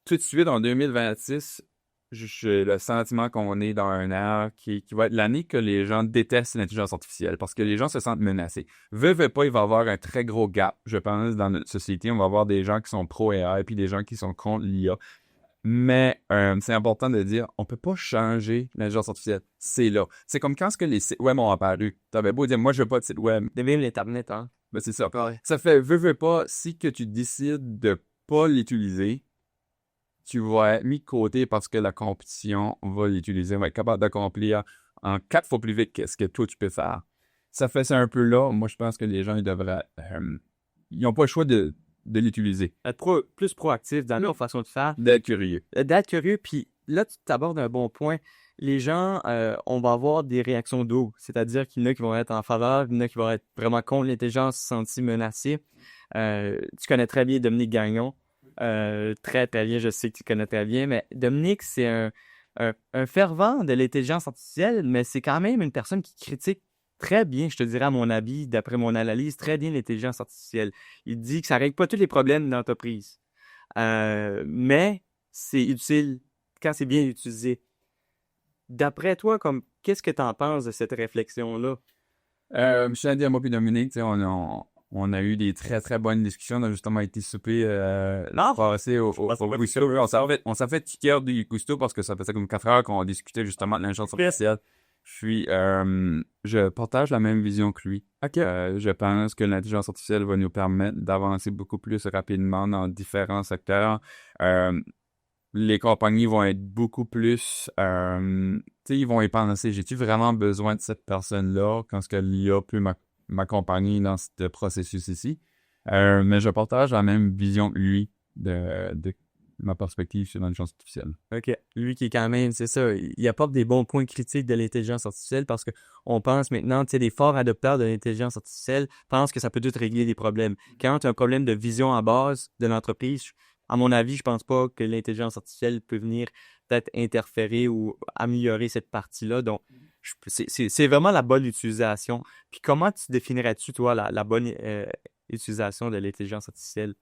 tout de suite, en 2026, j'ai le sentiment qu'on est dans un ère qui va être l'année que les gens détestent l'intelligence artificielle parce que les gens se sentent menacés. Veut pas, il va y avoir un très gros gap, je pense, dans notre société. On va avoir des gens qui sont pro-AI puis des gens qui sont contre l'IA. Mais c'est important de dire, on peut pas changer l'intelligence artificielle. C'est là. C'est comme quand les sites web ont apparu. T'avais beau dire, moi, je veux pas de site web. De même l'Internet, hein? C'est ça. Ouais. Ça fait, veut pas, si que tu décides de pas l'utiliser, tu vas être mis de côté parce que la compétition va l'utiliser, va être capable d'accomplir en 4 fois plus vite que ce que toi tu peux faire. Ça fait ça un peu là. Moi, je pense que les gens, ils devraient... ils n'ont pas le choix de l'utiliser. Être plus proactif dans leur façon de faire. D'être curieux. Puis là, tu t'abordes un bon point. Les gens, on va avoir des réactions d'eau. C'est-à-dire qu'il y en a qui vont être en faveur, il y en a qui vont être vraiment contre l'intelligence, se sentir menacés. Tu connais très bien Dominique Gagnon. Très, très bien, je sais que tu connais très bien, mais Dominique, c'est un fervent de l'intelligence artificielle, mais c'est quand même une personne qui critique très bien, je te dirais à mon avis, d'après mon analyse, très bien l'intelligence artificielle. Il dit que ça règle pas tous les problèmes d'entreprise, mais c'est utile quand c'est bien utilisé. D'après toi, qu'est-ce que tu en penses de cette réflexion-là? Je suis à dire, moi puis Dominique, on a eu des très, très bonnes discussions. On a justement été souper passé au Gusto. On s'est fait ticker du Gusto parce que ça faisait comme 4 heures qu'on discutait justement de l'intelligence artificielle. Puis, je partage la même vision que lui. Okay. Je pense que l'intelligence artificielle va nous permettre d'avancer beaucoup plus rapidement dans différents secteurs. Les compagnies vont être beaucoup plus... ils vont y penser, j'ai-tu vraiment besoin de cette personne-là quand ce que l'IA peut m'accompagner dans ce processus ici? Mais je partage la même vision que lui de ma perspective sur l'intelligence artificielle. OK. Lui qui est quand même, c'est ça, il apporte des bons points critiques de l'intelligence artificielle parce qu'on pense maintenant, des forts adopteurs de l'intelligence artificielle pensent que ça peut tout régler des problèmes. Quand tu as un problème de vision à base de l'entreprise, à mon avis, je pense pas que l'intelligence artificielle peut venir peut-être interférer ou améliorer cette partie-là. Donc, c'est vraiment la bonne utilisation. Puis comment tu définirais-tu, toi, la bonne utilisation de l'intelligence artificielle?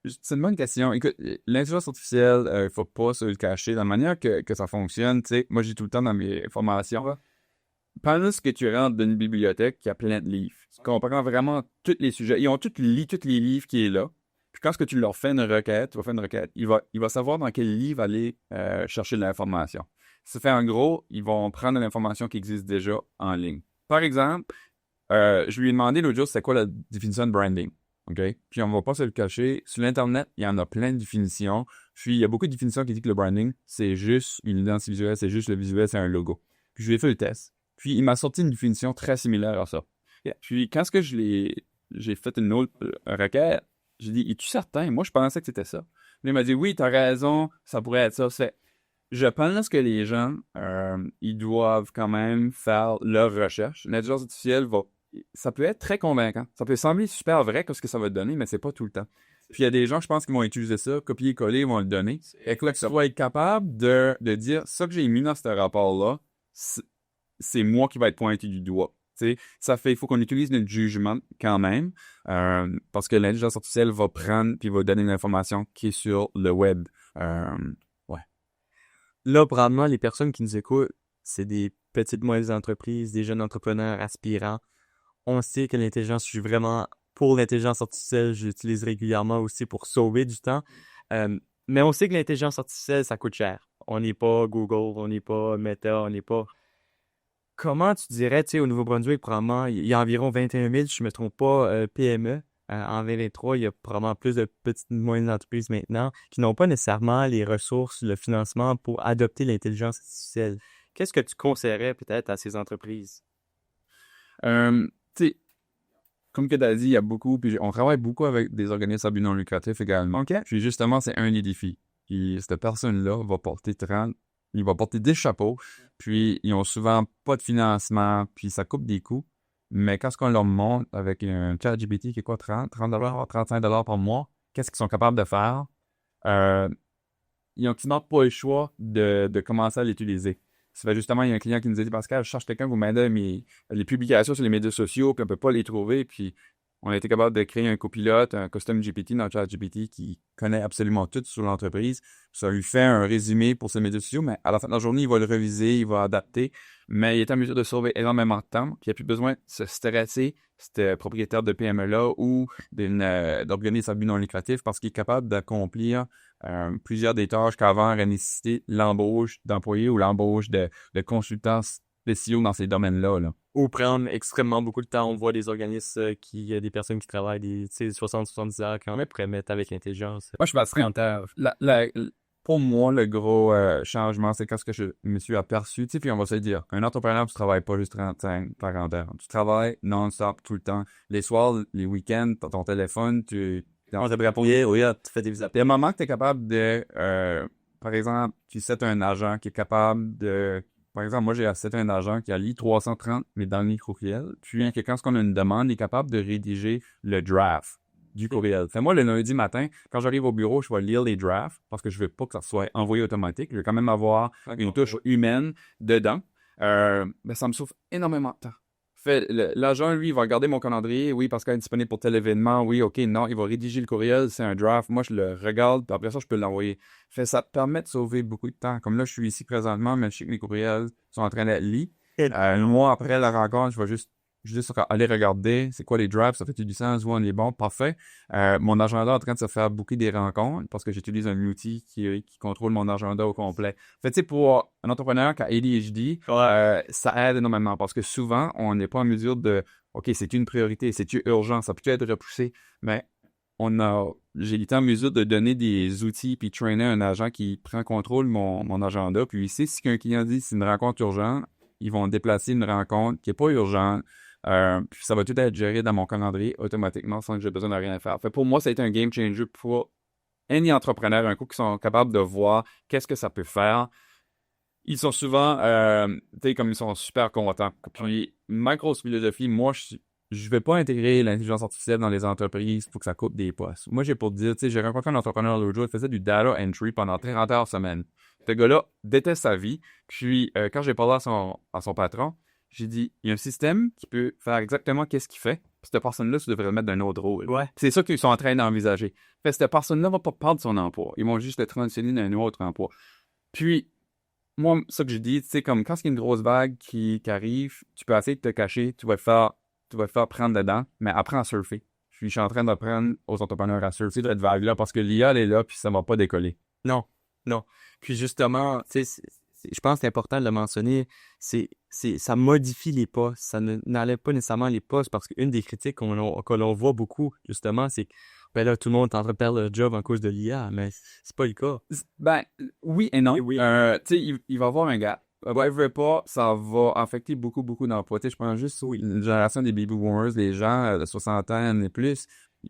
C'est une bonne question. Écoute, l'intelligence artificielle, il faut pas se le cacher. Dans la manière que ça fonctionne, moi, j'ai tout le temps dans mes formations, pense que tu rentres dans une bibliothèque qui a plein de livres. Tu comprends vraiment tous les sujets. Ils ont tous lu tous les livres qui est là. Puis quand tu leur fais une requête, il va savoir dans quel livre aller chercher de l'information. Ça fait en gros, ils vont prendre de l'information qui existe déjà en ligne. Par exemple, je lui ai demandé l'autre jour c'était quoi la définition de branding. Okay? Puis on va pas se le cacher. Sur l'Internet, il y en a plein de définitions. Puis il y a beaucoup de définitions qui disent que le branding, c'est juste une identité visuelle, c'est juste le visuel, c'est un logo. Puis je lui ai fait le test. Puis il m'a sorti une définition très similaire à ça. Yeah. Puis quand j'ai fait une autre requête, j'ai dit, es-tu certain? Moi, je pensais que c'était ça. Puis il m'a dit, oui, t'as raison, ça pourrait être ça. Je pense que les gens, ils doivent quand même faire leur recherche. L'intelligence artificielle ça peut être très convaincant. Ça peut sembler super vrai que ce que ça va te donner, mais c'est pas tout le temps. Puis il y a des gens, je pense, qui vont utiliser ça, copier-coller, ils vont le donner. Et que là, tu vas être capable de dire, ça que j'ai mis dans ce rapport-là, c'est moi qui va être pointé du doigt. Tu sais, il faut qu'on utilise notre jugement quand même, parce que l'intelligence artificielle va prendre puis va donner l'information qui est sur le web. Ouais. Là, probablement, les personnes qui nous écoutent, c'est des petites moyennes entreprises, des jeunes entrepreneurs aspirants. On sait que l'intelligence, je suis vraiment pour l'intelligence artificielle, je l'utilise régulièrement aussi pour sauver du temps. Mais on sait que l'intelligence artificielle, ça coûte cher. On n'est pas Google, on n'est pas Meta, on n'est pas... Comment tu dirais, tu sais, au Nouveau-Brunswick, probablement, il y a environ 21 000, si je ne me trompe pas, PME. En 2023, il y a probablement plus de petites et moyennes entreprises maintenant qui n'ont pas nécessairement les ressources, le financement pour adopter l'intelligence artificielle. Qu'est-ce que tu conseillerais peut-être à ces entreprises? Tu sais, comme que tu as dit, il y a beaucoup, puis on travaille beaucoup avec des organismes à but non lucratif également. OK. Puis justement, c'est un des défis. Puis cette personne-là va porter 30, il va porter 10 chapeaux, puis ils ont souvent pas de financement, puis ça coupe des coûts. Mais quand on leur montre avec un ChatGPT qui est quoi, 30 $, 35 $ par mois, qu'est-ce qu'ils sont capables de faire? Ils n'ont quasiment pas le choix de commencer à l'utiliser. Ça fait justement, il y a un client qui nous a dit, Pascal, je cherche quelqu'un pour m'aider les publications sur les médias sociaux, puis on peut pas les trouver, puis on a été capable de créer un copilote, un custom GPT dans ChatGPT qui connaît absolument tout sur l'entreprise. Ça lui fait un résumé pour ses médias sociaux, mais à la fin de la journée, il va le réviser, il va adapter, mais il est en mesure de sauver énormément de temps, puis il n'y a plus besoin de se stresser, ce propriétaire de PME-là ou d'organisme à but non lucratif parce qu'il est capable d'accomplir plusieurs des tâches qu'avant aurait nécessité l'embauche d'employés ou l'embauche de consultants spéciaux dans ces domaines-là. Là. Ou prendre extrêmement beaucoup de temps. On voit des organismes qui, des personnes qui travaillent des 60-70 heures quand même pourraient mettre avec l'intelligence. Moi, je suis pas frianteur. Pour moi, le gros changement, c'est quand ce que je me suis aperçu, tu sais, puis on va se dire, un entrepreneur, tu travailles pas juste 35, 40 heures. Tu travailles non-stop tout le temps. Les soirs, les week-ends, t'as ton téléphone, On t'aimerait répondre, oui, tu fais des il y a un moment que tu es capable de, par exemple, tu sets un agent qui est capable de, par exemple, moi, j'ai seté un agent qui a lu 330 mais dans le courriel. Puis, quand on a une demande, il est capable de rédiger le draft du courriel. Fait moi, le lundi matin, quand j'arrive au bureau, je vais lire les drafts parce que je veux pas que ça soit envoyé automatique. Je veux quand même avoir une touche humaine dedans. Mais ça me souffre énormément de temps. Fait, l'agent, lui, il va regarder mon calendrier. Oui, Pascal est disponible pour tel événement. Oui, OK, non, il va rédiger le courriel. C'est un draft. Moi, je le regarde. Puis après ça, je peux l'envoyer. Fait, ça te permet de sauver beaucoup de temps. Comme là, je suis ici présentement, mais je sais que les courriels sont en train d'être lits. Moi, après la rencontre, je vais juste aller regarder c'est quoi les drafts, ça fait du sens, où on est bon, parfait. Mon agenda est en train de se faire booker des rencontres parce que j'utilise un outil qui contrôle mon agenda au complet. Fait tu sais, pour un entrepreneur qui a ADHD, ça aide énormément parce que souvent, on n'est pas en mesure de OK, c'est une priorité, c'est urgent, ça peut être repoussé, mais j'ai été en mesure de donner des outils puis trainer un agent qui prend contrôle mon agenda. Puis ici, si un client dit c'est une rencontre urgente, ils vont déplacer une rencontre qui n'est pas urgente. Puis ça va tout être géré dans mon calendrier automatiquement sans que j'ai besoin de rien faire. Fait pour moi, ça a été un game changer pour any entrepreneur, un coup qui sont capables de voir qu'est-ce que ça peut faire. Ils sont souvent, tu sais, comme ils sont super contents. Puis ma grosse philosophie, moi, je vais pas intégrer l'intelligence artificielle dans les entreprises pour que ça coupe des postes. Moi, j'ai pour dire, tu sais, j'ai rencontré un entrepreneur l'autre jour, il faisait du data entry pendant 30 heures semaine. Ce gars-là déteste sa vie. Puis, quand j'ai parlé à son patron, j'ai dit, il y a un système qui peut faire exactement qu'est-ce qu'il fait. Puis cette personne-là, tu devrais le mettre dans un autre rôle. Ouais. C'est ça qu'ils sont en train d'envisager. Fait cette personne-là va pas perdre son emploi. Ils vont juste le transitionner dans un autre emploi. Puis, moi, ça que je dis, tu sais, comme quand il y a une grosse vague qui arrive, tu peux essayer de te cacher, tu vas te faire prendre dedans, mais apprends à surfer. Je suis en train d'apprendre aux entrepreneurs à surfer cette vague-là parce que l'IA, elle est là, puis ça va pas décoller. Non. Puis justement, tu sais, je pense que c'est important de le mentionner, ça modifie les postes, ça n'enlève pas nécessairement les postes parce qu'une des critiques que l'on voit beaucoup, justement, c'est que ben là, tout le monde est en train de perdre leur job en cause de l'IA, mais c'est pas le cas. Ben, oui et non. Oui. Tu sais, il va y avoir un gap. Pas, ça va affecter beaucoup d'emplois. Tu sais, je prends juste une génération des baby boomers, les gens de 60 ans et plus.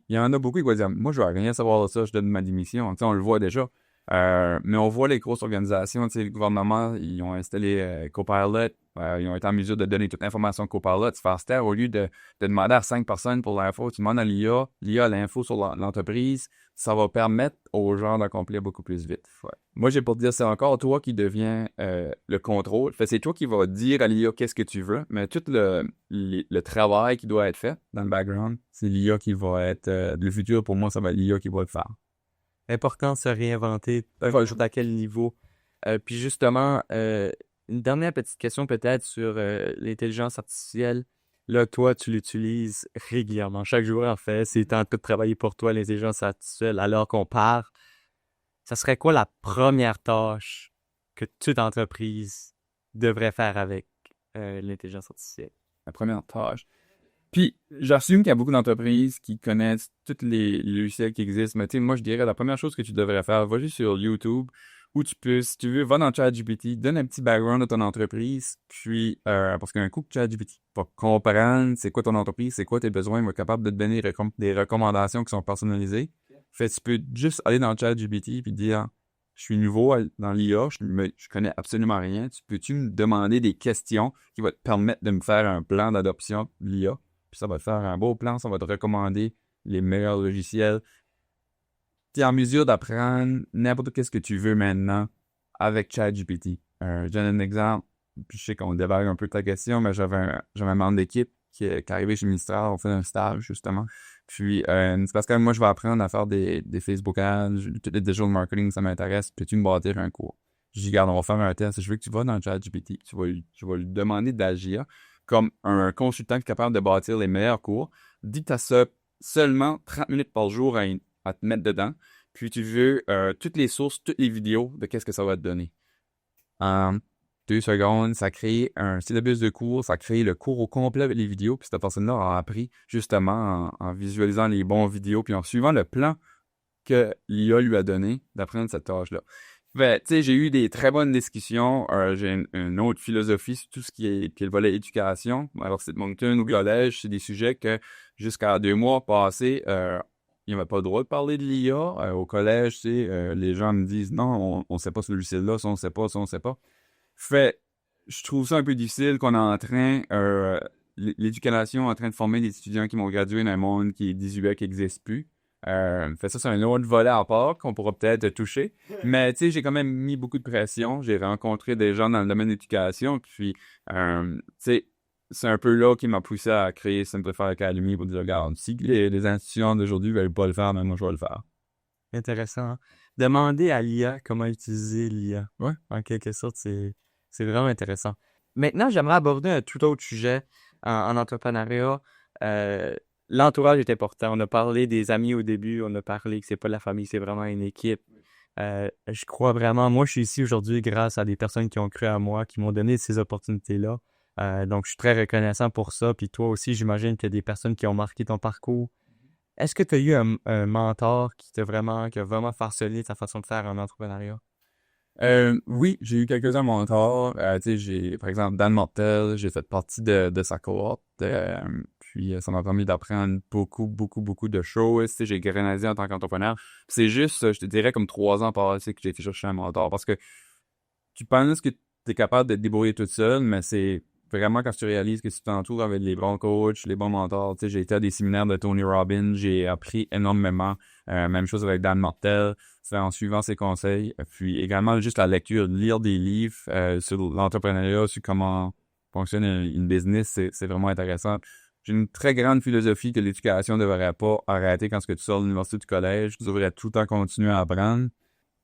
Il y en a beaucoup qui vont dire, moi, je veux rien savoir de ça, je donne ma démission. Tu sais, on le voit déjà. Mais on voit les grosses organisations, tu sais, le gouvernement, ils ont installé Copilot, ils ont été en mesure de donner toute l'information à Copilot, se faire se taire au lieu de demander à 5 personnes pour l'info, tu demandes à l'IA a l'info sur l'entreprise, ça va permettre aux gens d'accomplir beaucoup plus vite. Ouais. Moi, j'ai pour te dire, c'est encore toi qui deviens le contrôle. Fait, c'est toi qui vas dire à l'IA qu'est-ce que tu veux, mais tout le travail qui doit être fait dans le background, c'est l'IA qui va être... le futur, pour moi, ça va être l'IA qui va le faire. Important de se réinventer, peu importe à quel niveau. Puis justement, une dernière petite question peut-être sur l'intelligence artificielle. Là, toi, tu l'utilises régulièrement. Chaque jour, en fait, c'est en train de travailler pour toi, l'intelligence artificielle, alors qu'on part. Ça serait quoi la première tâche que toute entreprise devrait faire avec l'intelligence artificielle? La première tâche. Puis, j'assume qu'il y a beaucoup d'entreprises qui connaissent tous les logiciels qui existent, mais tu sais, moi, je dirais la première chose que tu devrais faire, va juste sur YouTube, où tu peux, si tu veux, va dans ChatGPT, donne un petit background de ton entreprise, puis, parce qu'un coup que ChatGPT va comprendre c'est quoi ton entreprise, c'est quoi tes besoins, il va être capable de te donner des recommandations qui sont personnalisées. Fait tu peux juste aller dans ChatGPT puis dire, je suis nouveau dans l'IA, je connais absolument rien, peux-tu me demander des questions qui vont te permettre de me faire un plan d'adoption de l'IA? Puis ça va te faire un beau plan, ça va te recommander les meilleurs logiciels. Tu es en mesure d'apprendre n'importe ce que tu veux maintenant avec ChatGPT. Je donne un exemple, puis je sais qu'on dévague un peu ta question, mais j'avais un membre d'équipe qui est arrivé chez Ministère, on fait un stage justement. Puis c'est parce que moi, je vais apprendre à faire des Facebook ads, tout le digital marketing, ça m'intéresse, peux-tu me bâtir un cours? Je dis, regarde, on va faire un test, je veux que tu vas dans ChatGPT, tu vas lui demander d'agir comme un consultant qui est capable de bâtir les meilleurs cours. Dis que tu as ça seulement 30 minutes par jour à te mettre dedans. Puis tu veux toutes les sources, toutes les vidéos de qu'est-ce que ça va te donner. En 2 secondes, ça crée un syllabus de cours, ça crée le cours au complet avec les vidéos. Puis cette personne-là a appris justement en visualisant les bons vidéos, puis en suivant le plan que l'IA lui a donné d'apprendre cette tâche-là. Ben, tu sais, j'ai eu des très bonnes discussions. J'ai une autre philosophie sur tout ce qui est le volet éducation. Alors, c'est de Moncton ou collège, c'est des sujets que jusqu'à 2 mois passés, il n'y avait pas le droit de parler de l'IA. Au collège, tu sais, les gens me disent non, on ne sait pas ce logiciel-là, ça on ne sait pas, ça on ne sait pas. Fait, je trouve ça un peu difficile qu'on est en train, l'éducation est en train de former des étudiants qui vont graduer dans un monde qui est désuet, qui n'existe plus. Fait ça, c'est un autre volet à part qu'on pourra peut-être toucher. Mais tu sais, j'ai quand même mis beaucoup de pression. J'ai rencontré des gens dans le domaine de l'éducation. Puis, tu sais, c'est un peu là qui m'a poussé à créer Simplify Academy pour dire, regarde, si les institutions d'aujourd'hui ne veulent pas le faire, mais moi, je vais le faire. Intéressant. Hein? Demander à l'IA comment utiliser l'IA. Ouais. En quelque sorte, c'est vraiment intéressant. Maintenant, j'aimerais aborder un tout autre sujet en entrepreneuriat. L'entourage est important. On a parlé des amis au début, on a parlé que c'est pas la famille, c'est vraiment une équipe. Je crois vraiment, moi je suis ici aujourd'hui grâce à des personnes qui ont cru à moi, qui m'ont donné ces opportunités-là. Donc je suis très reconnaissant pour ça. Puis toi aussi, j'imagine qu'il y a des personnes qui ont marqué ton parcours. Est-ce que tu as eu un mentor qui a vraiment façonné ta façon de faire en entrepreneuriat? Oui, j'ai eu quelques-uns mentors. Tu sais, j'ai, par exemple, Dan Mortel, j'ai fait partie de sa cohorte. Puis ça m'a permis d'apprendre beaucoup de choses. Tu sais, j'ai grenadé en tant qu'entrepreneur. Puis c'est juste, je te dirais, comme 3 ans passés que j'ai été chercher un mentor. Parce que tu penses que tu es capable de te débrouiller toute seule, mais c'est vraiment quand tu réalises que tu t'entoures avec les bons coachs, les bons mentors. Tu sais, j'ai été à des séminaires de Tony Robbins, j'ai appris énormément. Même chose avec Dan Martel, c'est en suivant ses conseils. Puis également juste la lecture, lire des livres sur l'entrepreneuriat, sur comment fonctionne une business, c'est vraiment intéressant. J'ai une très grande philosophie que l'éducation ne devrait pas arrêter quand tu sors de l'université ou du collège. Tu devrais tout le temps continuer à apprendre.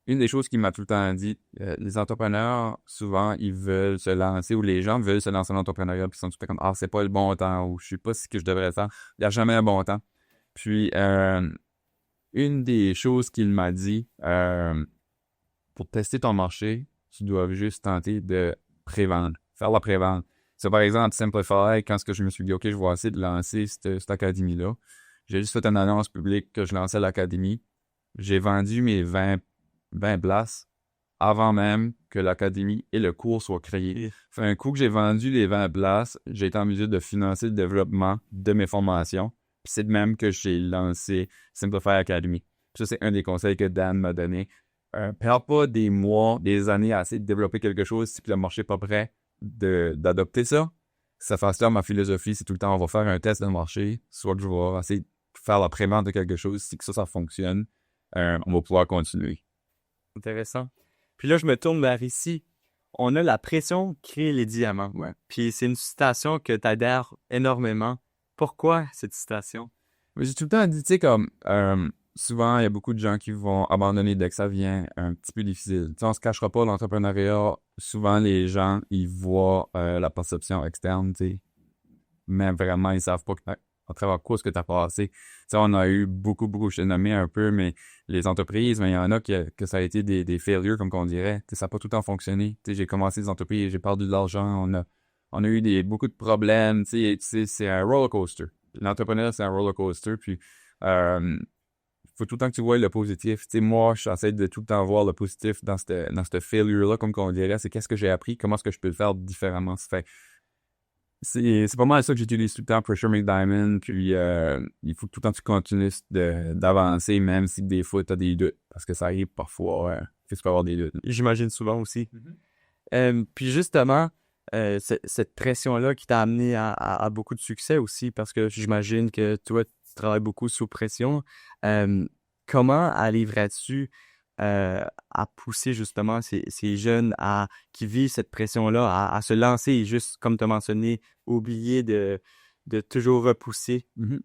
Une des choses qu'il m'a tout le temps dit, les entrepreneurs, souvent, ils veulent se lancer, ou les gens veulent se lancer en entrepreneuriat, puis ils sont tout le temps comme « Ah, c'est pas le bon temps » ou « Je sais pas ce que je devrais faire ». Il n'y a jamais un bon temps. Puis, une des choses qu'il m'a dit, pour tester ton marché, tu dois juste tenter de prévendre, faire la prévente. C'est par exemple Simplify, quand je me suis dit « Ok, je vais essayer de lancer cette académie-là », j'ai juste fait une annonce publique que je lançais l'académie. J'ai vendu mes 20 places avant même que l'académie et le cours soient créés. Fait un coup que j'ai vendu les 20 places, j'ai été en mesure de financer le développement de mes formations. C'est de même que j'ai lancé Simplify Academy. Puis ça, c'est un des conseils que Dan m'a donné. perds pas des mois, des années à essayer de développer quelque chose si le marché n'est pas prêt d'adopter ça. Ça fait ça, ma philosophie, c'est tout le temps, on va faire un test de marché, soit que je vais essayer de faire la prévente de quelque chose, si que ça fonctionne, on va pouvoir continuer. Intéressant. Puis là, je me tourne vers ici. On a la pression crée les diamants. Ouais. Puis c'est une citation que t'adhères énormément. Pourquoi cette citation? J'ai tout le temps dit, tu sais, comme, souvent, il y a beaucoup de gens qui vont abandonner dès que ça vient un petit peu difficile. Tu sais, on se cachera pas, l'entrepreneuriat, souvent, les gens, ils voient la perception externe, tu sais, mais vraiment, ils savent pas à travers quoi ce que tu as passé. Tu sais, on a eu beaucoup, je t'ai nommé un peu, mais les entreprises, mais il y en a que ça a été des failures, comme qu'on dirait. Tu sais, ça n'a pas tout le temps fonctionné. Tu sais, j'ai commencé des entreprises, j'ai perdu de l'argent, on a eu beaucoup de problèmes, tu sais, c'est un roller coaster. L'entrepreneur, c'est un roller coaster, puis faut tout le temps que tu vois le positif. Tu sais, moi, j'essaie de tout le temps voir le positif dans cette failure-là, comme qu'on dirait. C'est qu'est-ce que j'ai appris, comment est-ce que je peux le faire différemment. C'est pas mal ça que j'utilise tout le temps, Pressure Make Diamond, puis il faut que tout le temps tu continues d'avancer, même si des fois tu as des doutes, parce que ça arrive parfois, que tu peux avoir des doutes. J'imagine souvent aussi. Puis justement, cette pression-là qui t'a amené à beaucoup de succès aussi, parce que j'imagine que toi, tu travailles beaucoup sous pression. Comment arriverais-tu à pousser justement ces jeunes qui vivent cette pression-là à se lancer et juste, comme tu as mentionné, oublier de toujours repousser? Tu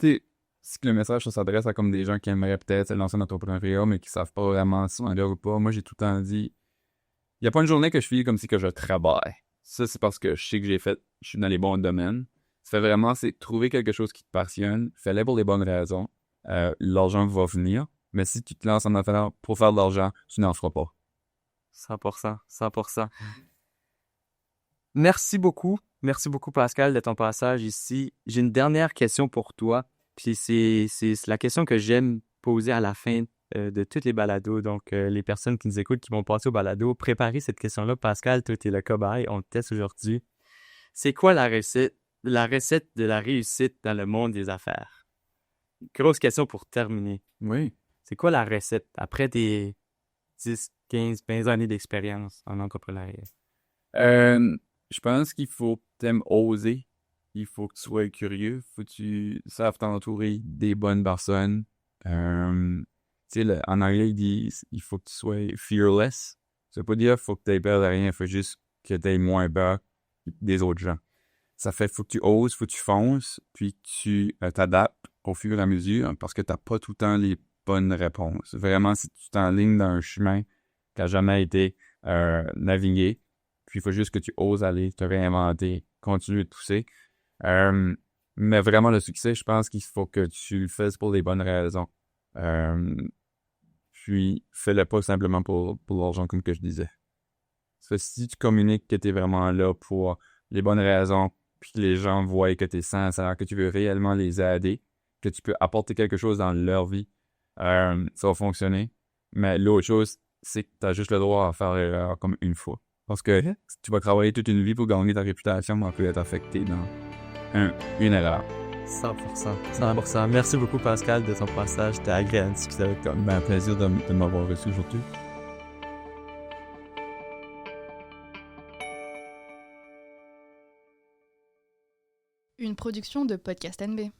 sais, si le message ça s'adresse à comme des gens qui aimeraient peut-être se lancer dans l'entrepreneuriat, mais qui savent pas vraiment si on est là ou pas, moi j'ai tout le temps dit, il n'y a pas une journée que je file comme si que je travaille. Ça, c'est parce que je sais que je suis dans les bons domaines. Ça fait vraiment, c'est trouver quelque chose qui te passionne, fais-le pour les bonnes raisons. L'argent va venir, mais si tu te lances en affaires pour faire de l'argent, tu n'en feras pas. 100%, 100%. Merci beaucoup. Merci beaucoup, Pascal, de ton passage ici. J'ai une dernière question pour toi. Puis c'est la question que j'aime poser à la fin de toutes les balados. Donc, les personnes qui nous écoutent, qui vont passer au balado, préparez cette question-là. Pascal, toi, t'es le cobaye. On te teste aujourd'hui. C'est quoi la recette de la réussite dans le monde des affaires? Grosse question pour terminer. Oui. C'est quoi la recette après tes 10, 15, 20 années d'expérience en entrepreneuriat? Je pense qu'il faut t'aimer oser. Il faut que tu sois curieux. Faut que tu saches t'entourer des bonnes personnes. Tu sais, en anglais, ils disent il faut que tu sois fearless. Ça veut pas dire qu'il faut que tu aies peur de rien. Il faut juste que tu aies moins peur des autres gens. Ça fait faut que tu oses, faut que tu fonces, puis que tu t'adaptes au fur et à mesure parce que tu n'as pas tout le temps les bonnes réponses. Vraiment, si tu t'enlignes dans un chemin qui n'a jamais été navigué, puis il faut juste que tu oses aller, te réinventer, continuer de pousser. Mais vraiment, le succès, je pense qu'il faut que tu le fasses pour les bonnes raisons. Puis, fais-le pas simplement pour l'argent, comme que je disais. Parce que si tu communiques que tu es vraiment là pour les bonnes raisons, puis que les gens voient que tu es sincère, que tu veux réellement les aider, que tu peux apporter quelque chose dans leur vie, ça va fonctionner. Mais l'autre chose, c'est que tu as juste le droit à faire l'erreur comme une fois. Parce que tu vas travailler toute une vie pour gagner ta réputation, mais on peut être affecté dans une erreur. 100%. 100%. Merci beaucoup, Pascal, de ton passage. C'était agréable de discuter avec toi. Un plaisir de m'avoir reçu aujourd'hui. Une production de Podcast NB.